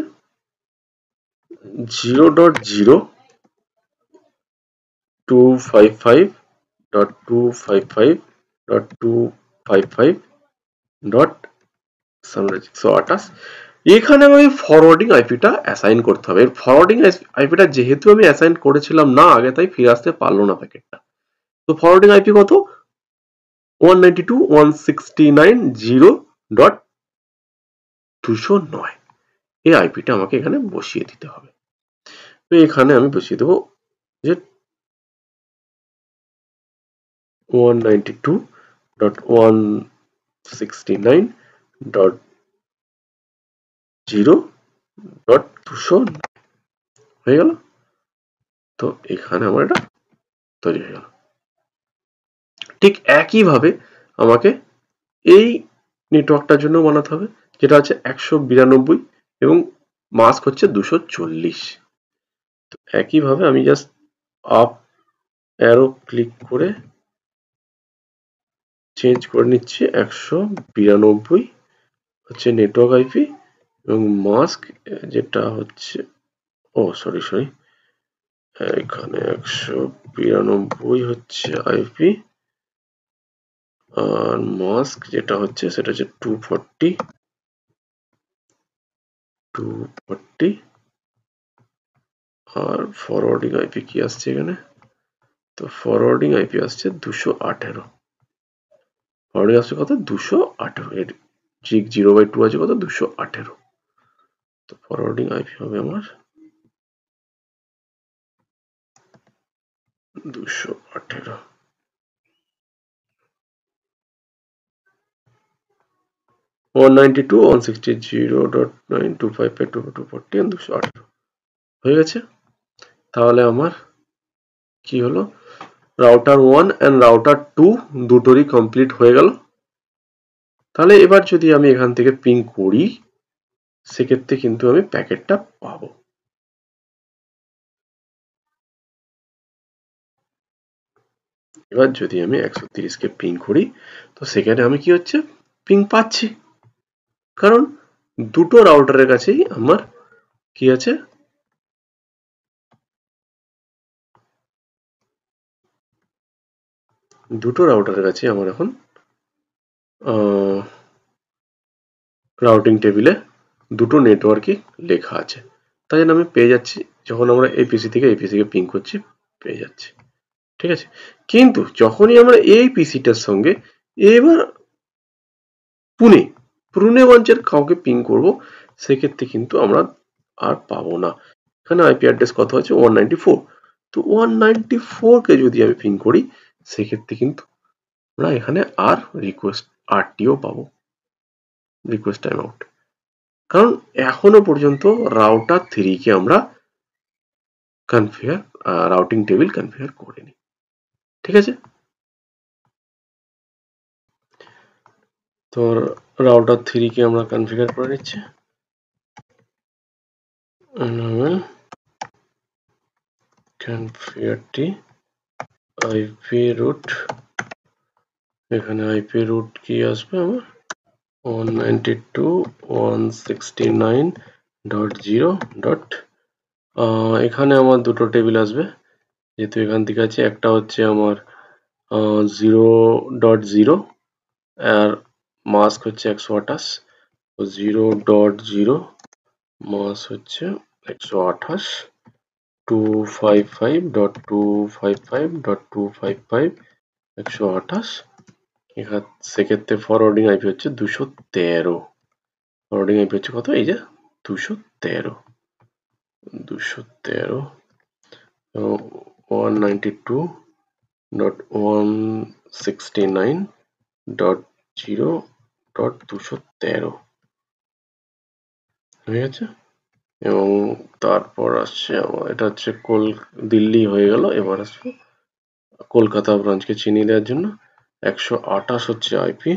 0.0.255.255.255.128। এখানে আমি ফরওয়ার্ডিং আইপিটা অ্যাসাইন করতে হবে। ফরওয়ার্ডিং আইপিটা যেহেতু আমি অ্যাসাইন করেছিলাম না আগে, তাই ফিরে আসতে পারলো না প্যাকেটটা। তো ফরওয়ার্ডিং আইপি কত, 192.169.0.209। এই আইপিটা আমাকে এখানে বসিয়ে দিতে হবে। তো এখানে আমি বসিয়ে দেবো যে 192.169.0.209 হয়ে গেল। তো এখানে আমার এটা তৈরি হয়ে গেল। ঠিক একইভাবে আমাকে এই নেটওয়ার্কটার জন্য বানাতে হবে, যেটা হচ্ছে 192 এবং মাস্ক হচ্ছে 240। তো একইভাবে আমি জাস্ট আপ অ্যারো ক্লিক করে চেঞ্জ করে নিচ্ছি, 192 হচ্ছে নেটওয়ার্ক আইপি এবং মাস্ক যেটা হচ্ছে, ও সরি এখানে 192 হচ্ছে আইপি, আর মাস্ক যেটা হচ্ছে সেটা হচ্ছে 240। আর ফরওয়ার্ডিং আইপি কি আসছে এখানে, তো ফরওয়ার্ডিং আইপি আসছে 218। ফরওয়ার্ডিং আসছে কত, 218। এর 0/2 আছে কত, 218। তো ফরওয়ার্ডিং আইপি হবে আমার 218। হয়ে গেছে। তাহলে আমার কি হলো, রাউটার 1 এন্ড রাউটার 2 দুটোরই কমপ্লিট হয়ে গেল। তাহলে এবার যদি আমি এখান থেকে পিং করি, সেক্ষেত্রে কিন্তু আমি প্যাকেটটা পাবো। এবার যদি আমি 130 কে পিং করি, তো সেখানে আমি কি হচ্ছে, পিং পাচ্ছি, কারণ দুটো রাউটারের কাছেই আমার কি আছে, দুটো রাউটারের কাছে আমার এখন রাউটিং টেবিলে দুটো নেটওয়ার্কই লেখা আছে, তাই জন্য আমি পেয়ে যাচ্ছি, যখন আমরা এই পিসি থেকে এই পিসিকে পিং করছি পেয়ে যাচ্ছি। ঠিক আছে, কিন্তু যখনই আমরা এই পিসিটার সঙ্গে এবার পুনে ব্রাঞ্চের কাউকে পিং করব, সেক্ষেত্রে কিন্তু আমরা আর পাবো না। এখানে আইপি অ্যাড্রেস কত আছে, 194। তো 194 কে যদি আমি পিং করি, সেক্ষেত্রে কিন্তু আমরা এখানে আর রিকোয়েস্ট আরটিও পাবো, রিকোয়েস্ট টাইম আউট। কারণ এখনো পর্যন্ত রাউটার 3 কে আমরা কনফিগার, রাউটিং টেবিল কনফিগার করিনি। ঠিক আছে, তো রাউটার 3 কে আমরা কনফিগার করে নিচ্ছি। কনফিগারটি আইপি রুট, এখানে আইপি রুট কি আসবে আমার, 192.169.0. এখানে আমার দুটো টেবিল আসবে, যেহেতু এখান থেকে আছে, একটা হচ্ছে আমার 0.0 আর মাস্ক হচ্ছে 128। 0.0 মাস হচ্ছে 128, 255.255.255 128। সেক্ষেত্রে ফরওয়ার্ডিং আইপি হচ্ছে 213। ফরওয়ার্ডিং আইপি হচ্ছে কত, এই যে 213, 192.169.0.213 হয়ে গেছে। এবং তারপর আসছে আমার, এটা হচ্ছে দিল্লি হয়ে গেল। এবার আসবে কলকাতা ব্রাঞ্চকে চিনিয়ে দেওয়ার জন্য 128 হচ্ছে আইপি,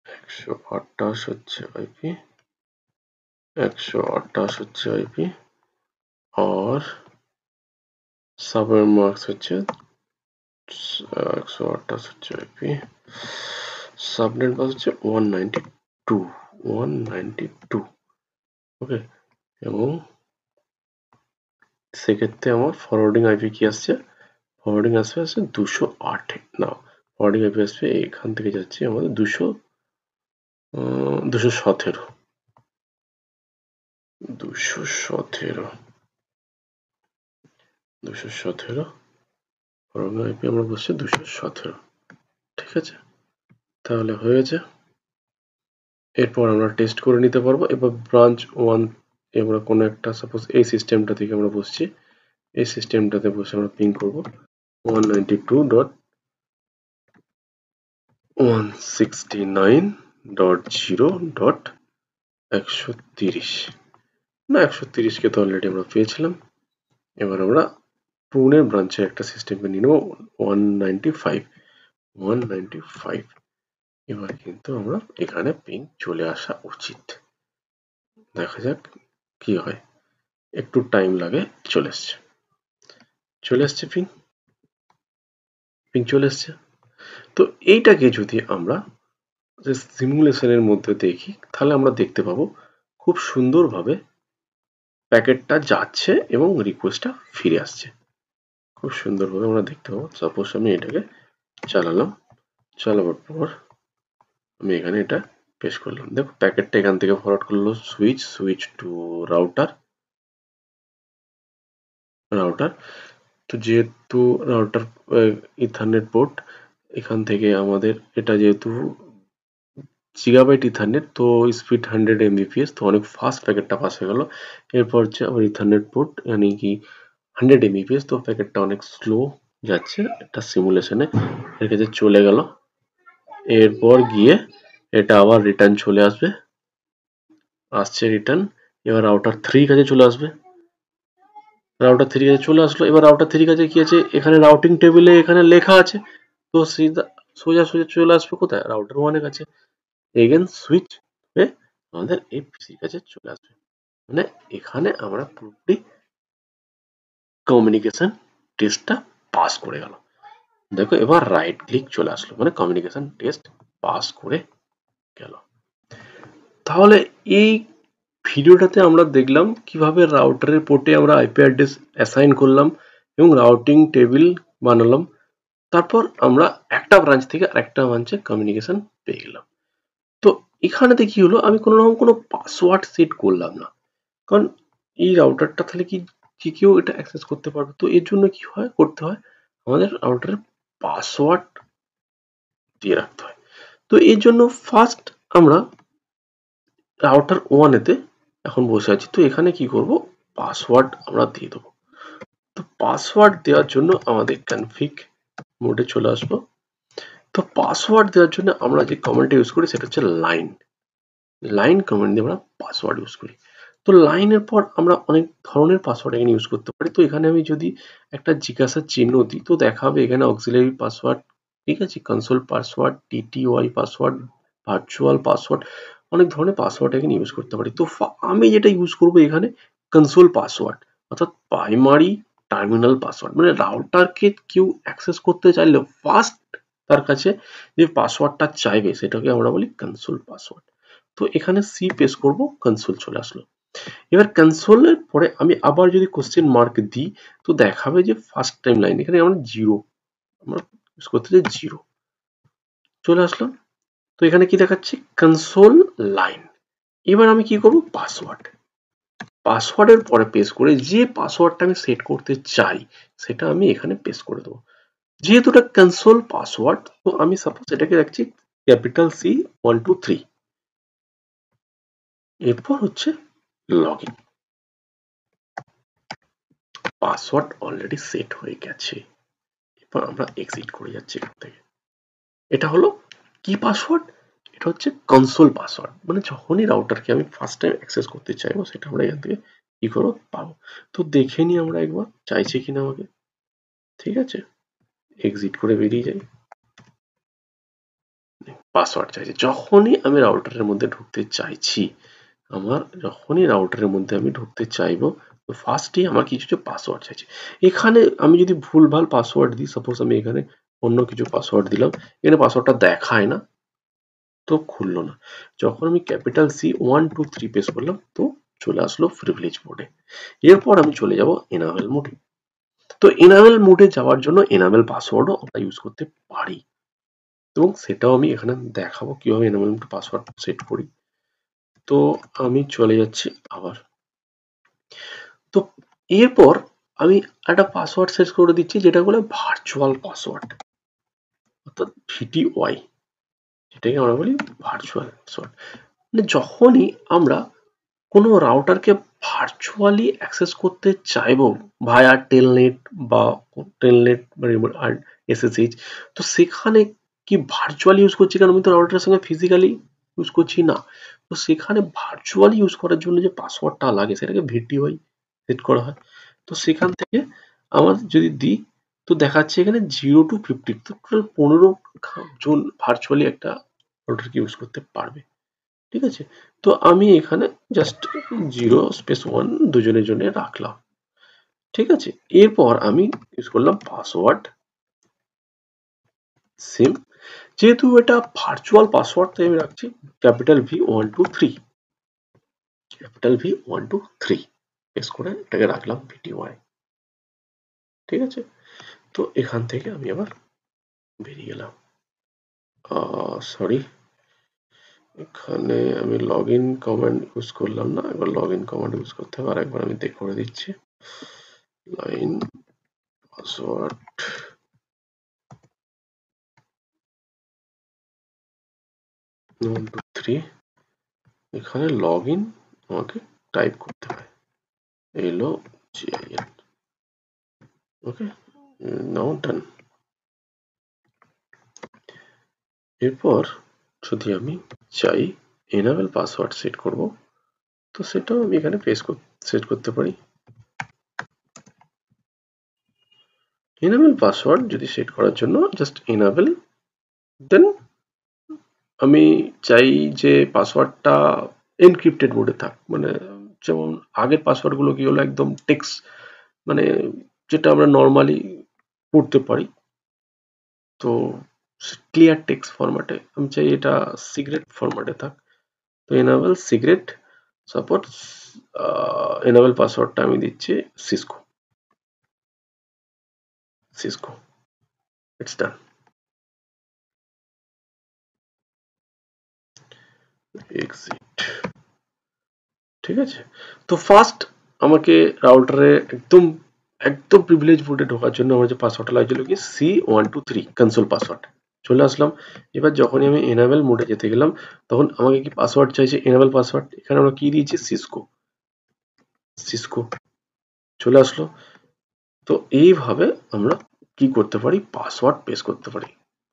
128 হচ্ছে আইপি, 128 হচ্ছে আইপি, और সাবের মার্কস হচ্ছে 128 হচ্ছে আইপি, সাবনেট বাস হচ্ছে 192, ওকে। এবং সেক্ষেত্রে আমার ফরওয়ার্ডিং আইপি কি আসছে, ফরওয়ার্ডিং আসবে 208, না ফরওয়ার্ডিং আইপি আসবে এখান থেকে যাচ্ছে আমাদের 217, ফরওয়ার্ডিং আইপি আমরা বসছে 217, ঠিক আছে। তাহলে হয়েছে। এরপর আমরা টেস্ট করে নিতে পারবো। এবার ব্রাঞ্চ 1 আমরা কোনো একটা সাপোজ এই সিস্টেমটা থেকে আমরা বসছি, এই সিস্টেমটাতে বসে আমরা পিং করব 192.169.0.130, না 130 কে তো অলরেডি আমরা পেয়েছিলাম। এবার আমরা পুনে ব্রাঞ্চের একটা সিস্টেমকে নিয়ে নেব 195, এবার কিন্তু আমরা এখানে পিং চলে আসা উচিত। দেখা যাক কি হয়, একটু টাইম লাগে। চলে এসছে পিং চলে এসছে। তো এইটাকে যদি আমরা সিমুলেশনের মধ্যে দেখি তাহলে আমরা দেখতে পাবো খুব সুন্দরভাবে প্যাকেটটা যাচ্ছে এবং রিকোয়েস্টটা ফিরে আসছে। খুব সুন্দরভাবে আমরা দেখতে পাবো। সাপোজ আমি এটাকে চালালাম, চালাবার পর আমি এখানে এটা পেস্ট করলাম, দেখো প্যাকেটটা এখান থেকে ফরওয়ার্ড করলো সুইচ টু রাউটার। তো যেহেতু রাউটার ইথারনেট পোর্ট, এখান থেকে আমাদের এটা যেহেতু জিগাবাইট ইথারনেট, তো স্পিড 100 Mbps, তো অনেক ফাস্ট প্যাকেটটা পাস হয়ে গেল। এরপর হচ্ছে আবার ইথারনেট পোর্ট মানে কি 100 Mbps, তো প্যাকেটটা অনেক স্লো যাচ্ছে, এটা সিমুলেশনে এর কাছে চলে গেল। এরপর গিয়ে এটা আবার রিটার্ন চলে আসছে রিটার্ন। এবার রাউটার 3 কাছে চলে আসবে, রাউটার 3 কাছে চলে আসলো। এবার রাউটার 3 কাছে কি আছে, এখানে রাউটিং টেবিলে এখানে লেখা আছে, তো সোজা চলে আসবে কোথায়, রাউটার 1 এর কাছে। এগেন সুইচ হয়ে আমাদের এই পিসির কাছে চলে আসবে। মানে এখানে আমরা পুরোপুরি কমিউনিকেশন টেস্টটা পাস করে গেল। দেখো এবার রাইট ক্লিক চলে আসলো, মানে কমিউনিকেশন টেস্ট পাস করে গেল। তাহলে এই ভিডিওটাতে আমরা দেখলাম কিভাবে রাউটারের পোর্টে আমরা আইপি অ্যাড্রেস অ্যাসাইন করলাম এবং রাউটিং টেবিল বানালাম। তারপর আমরা একটা ব্রাঞ্চ থেকে আরেকটা ব্রাঞ্চে কমিউনিকেশন পেয়ে গেলাম। তো এখানেতে কি হলো, আমি কোনো রকম কোনো পাসওয়ার্ড সেট করলাম না, কারণ এই রাউটারটা তাহলে কি কেউ এটা অ্যাক্সেস করতে পারবে। তো এর জন্য কি হয় করতে হয়, আমাদের রাউটারের পাসওয়ার্ড দিয়ে রাখতে হয়। তো এর জন্য ফার্স্ট আমরা রাউটার 1 এতে এখন বসে আছি, তো এখানে কি করব, পাসওয়ার্ড আমরা দিয়ে দেবো। তো পাসওয়ার্ড দেওয়ার জন্য আমাদের কনফিগ মোডে চলে আসবো। তো পাসওয়ার্ড দেওয়ার জন্য আমরা যে কমান্ডটা ইউজ করি সেটা হচ্ছে লাইন কমান্ড দিয়ে আমরা পাসওয়ার্ড ইউজ করি। তো লাইনের পর আমরা অনেক ধরনের পাসওয়ার্ড এখানে ইউজ করতে পারি। তো এখানে আমি যদি একটা জিজ্ঞাসা চিহ্ন দিই তো দেখাবে এখানে অক্সিলারি পাসওয়ার্ড, ঠিক আছে, console password, TTY password, virtual password, অনেক ধরনের পাসওয়ার্ড এখানে ইউজ করতে পারি। তো আমি যেটা ইউজ করবো এখানে কনসোল পাসওয়ার্ড, অর্থাৎ প্রাইমারি টার্মিনাল পাসওয়ার্ড, মানে রাউটারকে কেউ অ্যাক্সেস করতে চাইলে ফার্স্ট তার কাছে যে পাসওয়ার্ডটা চাইবে সেটাকে আমরা বলি কনসোল পাসওয়ার্ড। তো এখানে সি প্রেস করব, কনসোল চলে আসলো। এবার কনসোলের পরে আমি আবার যদি কোশ্চেন মার্ক দিই তো দেখাবে যে ফার্স্ট টাইম লাইন, এখানে আমরা জিরো আমরা ইউজ করতে চাই, জিরো চলে আসলো। তো এখানে কি দেখাচ্ছে, কনসোল লাইন। এবার আমি কি করব, পাসওয়ার্ডের পরে পেস্ট করে যে পাসওয়ার্ডটা আমি সেট করতে চাই সেটা আমি এখানে পেস্ট করে দেবো। যেহেতু এটা কনসোল পাসওয়ার্ড, তো আমি সাপোজ এটাকে রাখছি ক্যাপিটাল সি 123। এরপর হচ্ছে লগইন, পাসওয়ার্ড অলরেডি সেট হয়ে গেছে। এরপর আমরা এক্সিট করে যাচ্ছি এখান থেকে। এটা হলো কি পাসওয়ার্ড, এটা হচ্ছে কনসোল পাসওয়ার্ড, মানে যখনই রাউটারকে আমি ফার্স্ট টাইম অ্যাক্সেস করতে চাইবো সেটা আমরা এখান থেকে কি করবো পাবো। তো দেখে নিই আমরা একবার চাইছে কিনা আমাকে। ঠিক আছে, এক্সিট করে বেরিয়ে যাই। পাসওয়ার্ড চাইছে, যখনই আমি রাউটারের মধ্যে ঢুকতে চাইছি, যখনই রাউটারের মধ্যে আমি ঢুকতে চাইবো, তো ফার্স্টেই আমার কিছু পাসওয়ার্ড চাইছে। এখানে আমি যদি ভুলভাল পাসওয়ার্ড দিই, সাপোজ আমি এখানে অন্য কিছু পাসওয়ার্ড দিলাম, এখানে পাসওয়ার্ডটা দেখায় না, তো খুললো না। যখন আমি ক্যাপিটাল সি 1 2 3 প্রেস করলাম, তো চলে আসলো প্রিভিলেজ মোডে। এরপর আমি চলে যাব এনাবেল মোডে। তো এনাবেল মোডে যাওয়ার জন্য এনাবেল পাসওয়ার্ডও আমরা ইউজ করতে পারি, এবং সেটাও আমি এখানে দেখাবো কিভাবে এনাবেল মোড পাসওয়ার্ড সেট করি। তো আমি চলে যাচ্ছি আবার। তো এরপর আমি একটা পাসওয়ার্ড সেট করে দিচ্ছি, যেটা বলে ভার্চুয়াল পাসওয়ার্ড, অর্থাৎ ভিটিওয়াই, যেটাকে আমরা বলি ভার্চুয়াল পাসওয়ার্ড। মানে যখনই আমরা কোনো রাউটারকে ভার্চুয়ালি অ্যাক্সেস করতে চাইবো ভায়া টেলনেট বা টেলনেট আর এসএসএইচ, তো সেখানে কি ভার্চুয়ালি ইউজ করছি, কারণ আমি তো রাউটারের সঙ্গে ফিজিক্যালি ইউজ করছি না। তো সেখানে ভার্চুয়ালি ইউজ করার জন্য যে পাসওয়ার্ডটা লাগে, সেটাকে ভিটিওয়াই সেট করা হয়। তো সেখান থেকে আমার যদি দিই, তো দেখাচ্ছে এখানে 0 to 50, তো টোটাল 15 জন ভার্চুয়ালি একটা রাউটারকে ইউজ করতে পারবে। ঠিক আছে, তো আমি এখানে জাস্ট 0 স্পেস 1 দুজনের জন্য রাখলাম। ঠিক আছে, এরপর আমি ইউজ করলাম পাসওয়ার্ড সেম, যেহেতু এটা ভার্চুয়াল পাসওয়ার্ড, তাই আমি রাখছি capital V123, capital V123 press করে এটাকে রাখলাম ভিটিওয়াই। ঠিক আছে, তো এখান থেকে আমি আবার বেরিয়ে গেলাম। সরি, এখানে আমি লগ ইন কমান্ড ইউজ করলাম না, একবার লগ ইন কমান্ড ইউজ করতে হবে, আরেকবার আমি করে দিচ্ছি। লাইন পাসওয়ার্ড 1 2 3, এখানে লগ ইন আমাকে টাইপ করতে হয়, LOGIN। ওকে, নাও ডান। এরপর যদি আমি চাই এনাবেল পাসওয়ার্ড সেট করব, তো সেটাও আমি এখানে সেট করতে পারি। এনাবেল পাসওয়ার্ড যদি সেট করার জন্য জাস্ট এনাবেল, দেন আমি চাই যে পাসওয়ার্ডটা এনক্রিপ্টেড মোডে থাক, মানে যেমন আগের পাসওয়ার্ড গুলো কি হলো একদম টেক্সট, মানে যেটা আমরা নর্মালি পড়তে পারি, তো ক্লিয়ার টেক্সট ফরম্যাটে আমি চাই এটা সিক্রেট ফরম্যাটে থাক। তো এনাবেল সিক্রেট সাপোর্ট, এনাবেল পাসওয়ার্ডটা আমি দিচ্ছি Cisco, Cisco, it's done. Exit. ঠিক আছে, তো ফার্স্ট আমাকে রাউটারে একদম একদম প্রিভিলেজ মোডে ঢোকার জন্য আমার যে পাসওয়ার্ডটা লাগছিল কি C123 কনসোল পাসওয়ার্ড, চলে আসলাম। এবার যখনই আমি এনাবেল মোডে যেতে গেলাম, তখন আমাকে কি পাসওয়ার্ড চাইছে, এনাবেল পাসওয়ার্ড, এখানে আমরা কি দিয়েছি সিসকো, সিসকো চলে আসলো। তো এইভাবে আমরা কি করতে পারি, পাসওয়ার্ড পেস্ট করতে পারি।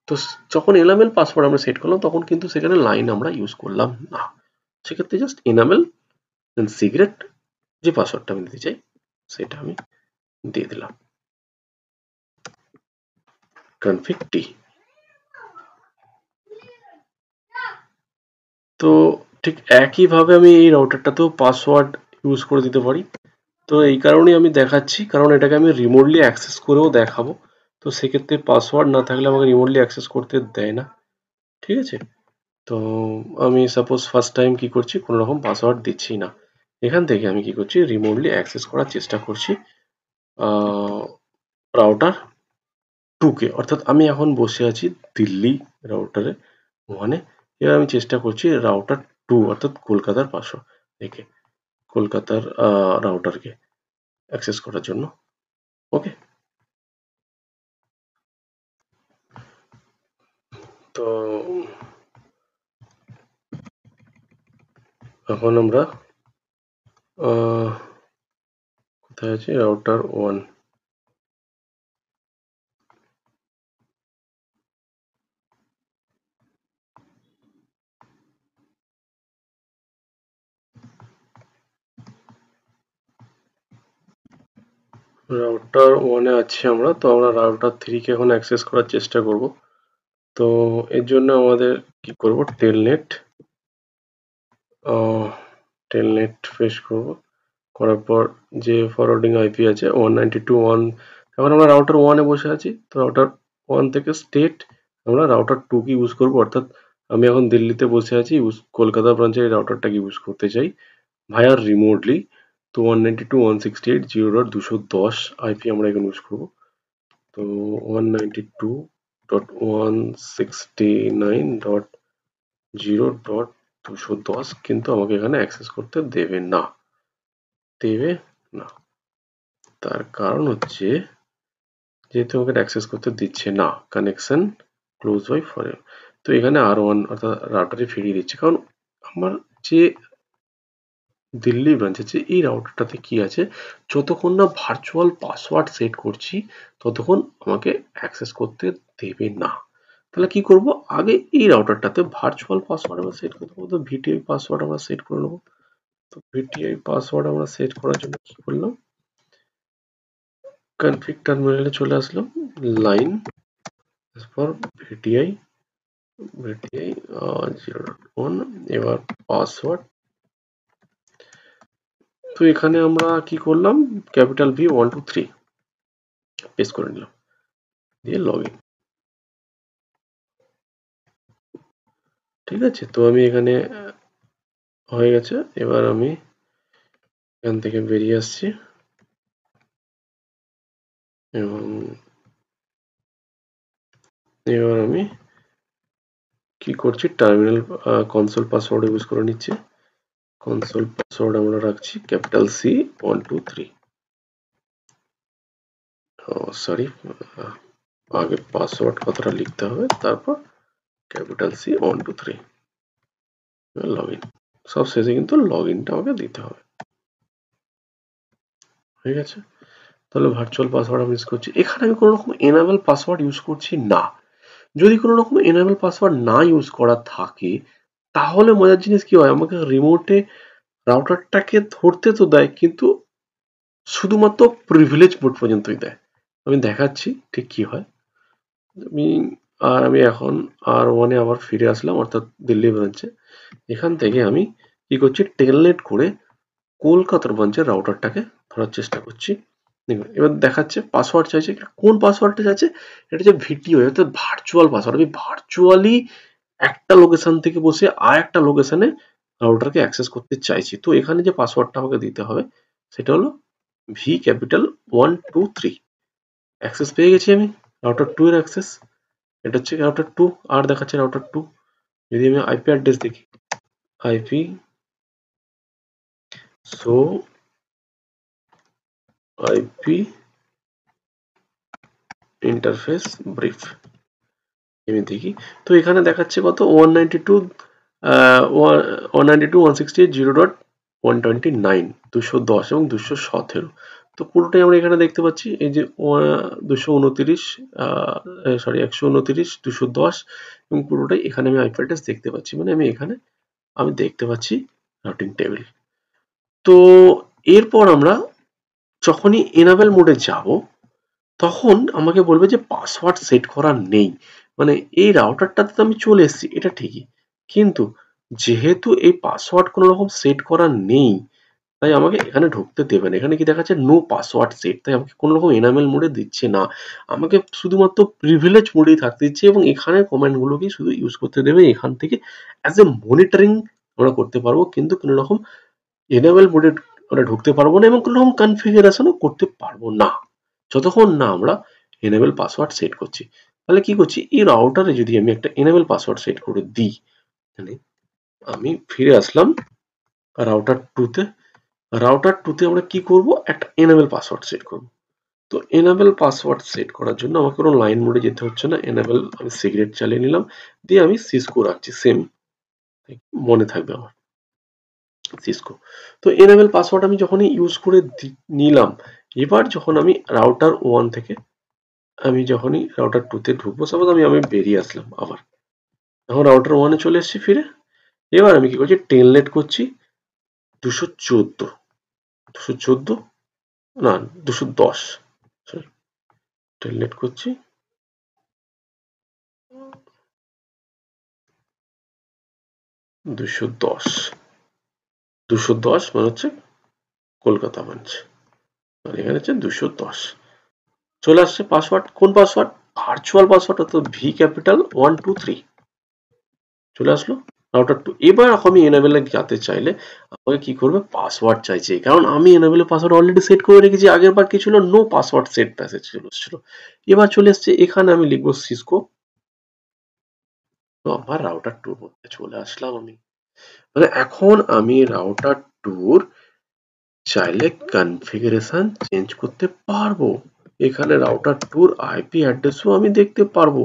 তো যখন এনাবেল পাসওয়ার্ড আমরা সেট করলাম, তখন কিন্তু সেখানে লাইন আমরা ইউজ করলাম না, সেক্ষেত্রে জাস্ট এনাবেল দেন সিক্রেট, যে পাসওয়ার্ডটা আমি দিতে চাই সেটা আমি দিয়ে দিলাম, কনফিগ টি। তো ঠিক একইভাবে আমি এই রাউটারটাতেও পাসওয়ার্ড ইউজ করে দিতে পারি। তো এই কারণেই আমি দেখাচ্ছি, কারণ এটাকে আমি রিমোটলি অ্যাক্সেস করেও দেখাবো। তো সেক্ষেত্রে পাসওয়ার্ড না থাকলে আমাকে রিমোটলি অ্যাক্সেস করতে দেয় না। ঠিক আছে, তো আমি সাপোজ ফার্স্ট টাইম কি করছি, কোনো রকম পাসওয়ার্ড দিচ্ছি না। এখান থেকে আমি কি করছি, রিমোটলি অ্যাক্সেস করার চেষ্টা করছি রাউটার 2 কে, অর্থাৎ আমি এখন বসে আছি দিল্লি রাউটারে 1-এ। এবার আমি চেষ্টা করছি রাউটার 2 অর্থাৎ কলকাতার পাশে রেখে কলকাতার রাউটারকে অ্যাক্সেস করার জন্য। ওকে, তো এখন আমরা কোথায় আছি, রাউটার 1। রাউটার 1 এ আছি আমরা, তো আমরা রাউটার 3 কে এখন অ্যাক্সেস করার চেষ্টা করব। তো এর জন্য আমাদের কি করব, টেলনেট পেশ করব, করার পর যে ফরওয়ার্ডিং আইপি আছে 192.1, এখন আমরা রাউটার 1 এ বসে আছি, তো রাউটার 1 থেকে স্টেট আমরা রাউটার 2 কে ইউজ করব, অর্থাৎ আমি এখন দিল্লিতে বসে আছি, কলকাতা ব্রাঞ্চের এই রাউটারটাকে ইউজ করতে চাই ভায়া রিমোটলি। তো 192.168.0.210 আইপি আমরা এখানে ইউজ করব। তো 192.169.0.210 কিন্তু আমাকে এখানে অ্যাক্সেস করতে দেবে না, তার কারণ হচ্ছে যেহেতু আমাকে অ্যাক্সেস করতে দিচ্ছে না, কানেকশন ক্লোজ বাই ফরেন। তো এখানে R1 অর্থাৎ রাউটারে ফিরিয়ে দিচ্ছে, কারণ আমার যে দিল্লি ব্রাঞ্চে যে এই রাউটারটাতে কি আছে, যতক্ষণ না ভার্চুয়াল পাসওয়ার্ড সেট করছি ততক্ষণ আমাকে অ্যাক্সেস করতে দেবে না। তাহলে কি করব, আগে এই রাউটারটাতে ভার্চুয়াল পাসওয়ার্ড আমরা সেট করতে পারবো। তো ভিটিআই পাসওয়ার্ড আমরা সেট করে নেবো। তো ভিটিআই পাসওয়ার্ড আমরা সেট করার জন্য কি করলাম, কনফিগ টার্মিনালে চলে আসলাম, লাইন তারপর ভিটিআই 0.1, এবার পাসওয়ার্ড। তো এখানে আমরা কি করলাম, ক্যাপিটাল ভি 1 2 3 পেস্ট করে নিলাম, দিয়ে লগইন। ঠিক আছে, তো আমি এখানে হয়ে গেছে। এবার আমি এখান থেকে বেরিয়ে আসছি এবং এবার আমি কি করছি, টার্মিনাল কনসোল পাসওয়ার্ড ইউজ করে নিচ্ছি। কনসোল পাসওয়ার্ড আমরা রাখছি ক্যাপিটাল সি 1 2 3। সরি, আগে পাসওয়ার্ড কথাটা লিখতে হবে, তারপর ক্যাপিটাল সি 1 2 3, লগইন। সব শেষে কিন্তু লগইনটা আমাকে দিতে হবে। হয়ে গেছে, তাহলে ভার্চুয়াল পাসওয়ার্ড আমি ইউজ করছি। এখানে আমি কোনো রকম এনাবেল পাসওয়ার্ড ইউজ করছি না। যদি কোনো রকম এনাবেল পাসওয়ার্ড না ইউজ করা থাকে তাহলে মজার জিনিস কি হয়, আমাকে রিমোটে রাউটারটাকে ধরতে তো দেয়, কিন্তু শুধুমাত্র প্রিভিলেজ মোড পর্যন্তই দেয়। আমি দেখাচ্ছি ঠিক কি হয়। আমি এখন R1 এ আবার ফিরে আসলাম, অর্থাৎ দিল্লি ব্রাঞ্চে। এখান থেকে আমি কি করছি, টেলনেট করে কলকাতার ব্রাঞ্চের রাউটারটাকে ধরার চেষ্টা করছি। এবার দেখাচ্ছে পাসওয়ার্ড চাইছে, কোন পাসওয়ার্ডটা চাইছে, এটা হচ্ছে ভিটিও, অর্থাৎ ভার্চুয়াল পাসওয়ার্ড। আমি ভার্চুয়ালি একটা লোকেশন থেকে বসে আর একটা লোকেশনে রাউটারকে অ্যাক্সেস করতে চাইছি। তো এখানে যে পাসওয়ার্ডটা আমাকে দিতে হবে সেটা হলো ভি ক্যাপিটাল 1 2 3। অ্যাক্সেস পেয়ে গেছি আমি, রাউটার 2 এর অ্যাক্সেস। এটা হচ্ছে রাউটার 2, আর দেখাচ্ছে রাউটার 2। যদি আমি আইপি অ্যাড্রেস দেখি, IP so IP interface brief আমি দেখি, তো এখানে দেখাচ্ছে কত 192.168.0.129 210 এবং 217। তো পুরোটাই আমরা এখানে দেখতে পাচ্ছি, এই যে 229 সরি 129 210 এবং পুরোটাই এখানে আমি আইপি অ্যাড্রেস দেখতে পাচ্ছি, মানে আমি দেখতে পাচ্ছি রাউটিং টেবিল। তো এরপর আমরা যখনই এনাবেল মোডে যাব তখন আমাকে বলবে যে পাসওয়ার্ড সেট করা নেই। মানে এই রাউটারটাতে তো আমি চলে এসেছি, এটা ঠিকই, কিন্তু যেহেতু এই পাসওয়ার্ড কোনো রকম সেট করা নেই তাই আমাকে এখানে ঢুকতে দেবে না। এখানে কি দেখাচ্ছে, নো পাসওয়ার্ড সেট, তাই আমাকে কোনো রকম এনামেল মোডে দিচ্ছে না, আমাকে শুধুমাত্র প্রিভিলেজ মোডেই থাকতে দিচ্ছে এবং এখানে কমান্ড গুলোকেই শুধু ইউজ করতে দেবে। এখান থেকে অ্যাজ এ মনিটরিং আমরা করতে পারবো, কিন্তু কোনো রকম এনাবেল মোডে আমরা ঢুকতে পারবো না এবং কোনো রকম কনফিগারেশনও করতে পারবো না যতক্ষণ না আমরা এনেবল পাসওয়ার্ড সেট করছি। তাহলে কি করছি, এই রাউটারে যদি আমি একটা এনেবল পাসওয়ার্ড সেট করে দিই, তাহলে আমি ফিরে আসলাম রাউটার 2 তে। রাউটার 2 তে আমরা কি করব, একটা এনেবল পাসওয়ার্ড সেট করব। তো এনেবল পাসওয়ার্ড সেট করার জন্য আমাকে কোনো লাইন মোডে যেতে হচ্ছে না, এনেবল আমি সিগারেট চালিয়ে নিলাম, দিয়ে আমি সিসকো রাখছি, সেম মনে থাকবে আমার সিসকো। তো এনেবল পাসওয়ার্ড আমি যখনই ইউজ করে নিলাম, এবার যখন আমি রাউটার 1 থেকে আমি যখনই রাউটার 2 তে ঢুকবো, সাপোজ আমি বেরিয়ে আসলাম আবার, এখন রাউটার 1 এ চলে এসেছি ফিরে। এবার আমি কি করছি, টেলনেট করছি 214 না 210, সরি টেলনেট করছি, 210 মানে হচ্ছে কলকাতা ব্রাঞ্চ, আর এখানে হচ্ছে 210 চলে আসছে। পাসওয়ার্ড কোন পাসওয়ার্ড? ভার্চুয়াল পাসওয়ার্ড, অর্থাৎ ভি ক্যাপিটাল 123 চলে আসলো রাউটার 2। এবার আমি এনাবেলে যেতে চাইলে আমাকে কি করবে? পাসওয়ার্ড চাইছে, কারণ আমি এনাবেলে পাসওয়ার্ড অলরেডি সেট করে রেখেছি। আগের বার কি ছিল? নো পাসওয়ার্ড সেট মেসেজ চলে এসেছিল। এবার চলে এসছে, এখানে আমি লিখবো সিসকো। তো আমার রাউটার 2 মধ্যে চলে আসলাম আমি। মানে এখন আমি রাউটার 2 চাইলে কনফিগারেশন চেঞ্জ করতে পারবো। এখানে রাউটার 2 আইপি অ্যাড্রেসও আমি দেখতে পারবো।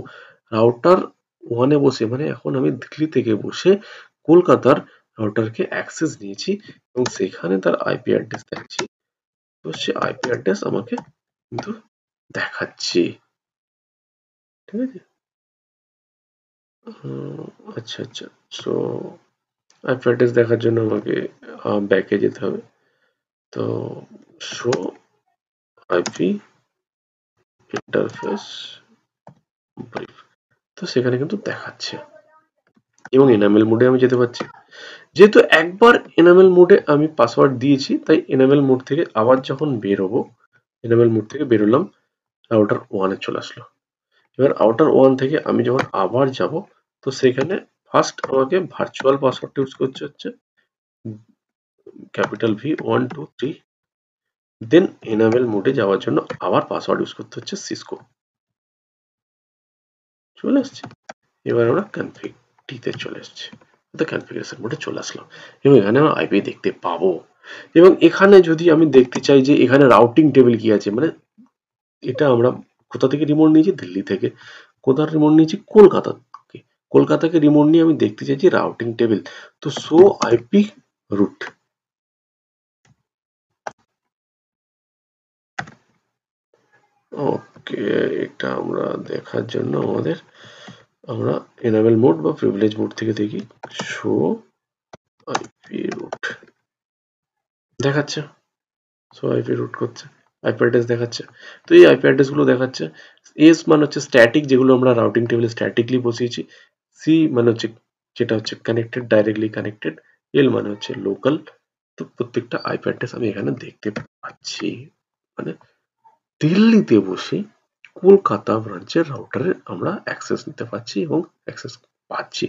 রাউটার 1 এ বসে, মানে এখন আমি দিল্লি থেকে বসে কলকাতার রাউটারকে অ্যাক্সেস নিয়েছি এবং সেখানে তার আইপি অ্যাড্রেস দেখছি। তো সে আইপি অ্যাড্রেস আমাকে কিন্তু দেখাচ্ছি, ঠিক আছে? আচ্ছা আচ্ছা, সো আইপি অ্যাড্রেস দেখার জন্য আমাকে ব্যাকে যেতে হবে। তো শো আইপি ইন্টারফেস ব্রিফ, তো সেখানে কিন্তু দেখাচ্ছে এবং এনামেল মোডে আমি যেতে পারছি। যেহেতু একবার এনামেল মোডে আমি পাসওয়ার্ড দিয়েছি, তাই এনামেল মোড থেকে আবার যখন বেরোবো, এনামেল মোড থেকে বেরোলাম, রাউটার 1 এ চলে আসলো। এবার রাউটার 1 থেকে আমি যখন আবার যাব, তো সেখানে ফার্স্ট আমাকে ভার্চুয়াল পাসওয়ার্ড ইউজ করতে হচ্ছে, ক্যাপিটাল ভি 123, দেন এনামেল মোডে যাওয়ার জন্য আবার পাসওয়ার্ড ইউজ করতে হচ্ছে সিসকো। চলে আসছে। এবার আমরা কনফিগ টিতে চলে এসেছি, তো কনফিগারেশন মোডে চলে আসলাম এবং এখানে আমরা আইপি দেখতে পাবো। এবং এখানে যদি আমি দেখতে চাই যে এখানে রাউটিং টেবিল কি আছে, মানে এটা আমরা কোথা থেকে রিমোট নিয়েছি? দিল্লি থেকে। কোথার রিমোট নিয়েছি? কলকাতা থেকে। কলকাতাকে রিমোট নিয়ে আমি দেখতে চাইছি রাউটিং টেবিল। তো শো আইপি রুট, ওকে, এটা আমরা দেখার জন্য আমরা এনাবেল মোড বা প্রিভিলেজ মোড থেকে দেখি। শো আইপি রুট দেখাচ্ছে, সো আইপি রুট করছে, আইপি অ্যাড্রেস দেখাচ্ছে। তো এই আইপি অ্যাড্রেস গুলো দেখাচ্ছে। এস মানে হচ্ছে স্ট্যাটিক, যেগুলো আমরা রাউটিং টেবিলে স্ট্যাটিকলি বসিয়েছি। সি মানে হচ্ছে যেটা হচ্ছে কানেক্টেড, ডাইরেক্টলি কানেক্টেড। এল মানে হচ্ছে লোকাল। তো প্রত্যেকটা আইপি অ্যাড্রেস আমি এখানে দেখতে পাচ্ছি। মানে দিল্লিতে বসে কলকাতা ব্রাঞ্চের রাউটারে আমরা অ্যাক্সেস নিতে পারছি এবং অ্যাক্সেস পাচ্ছি।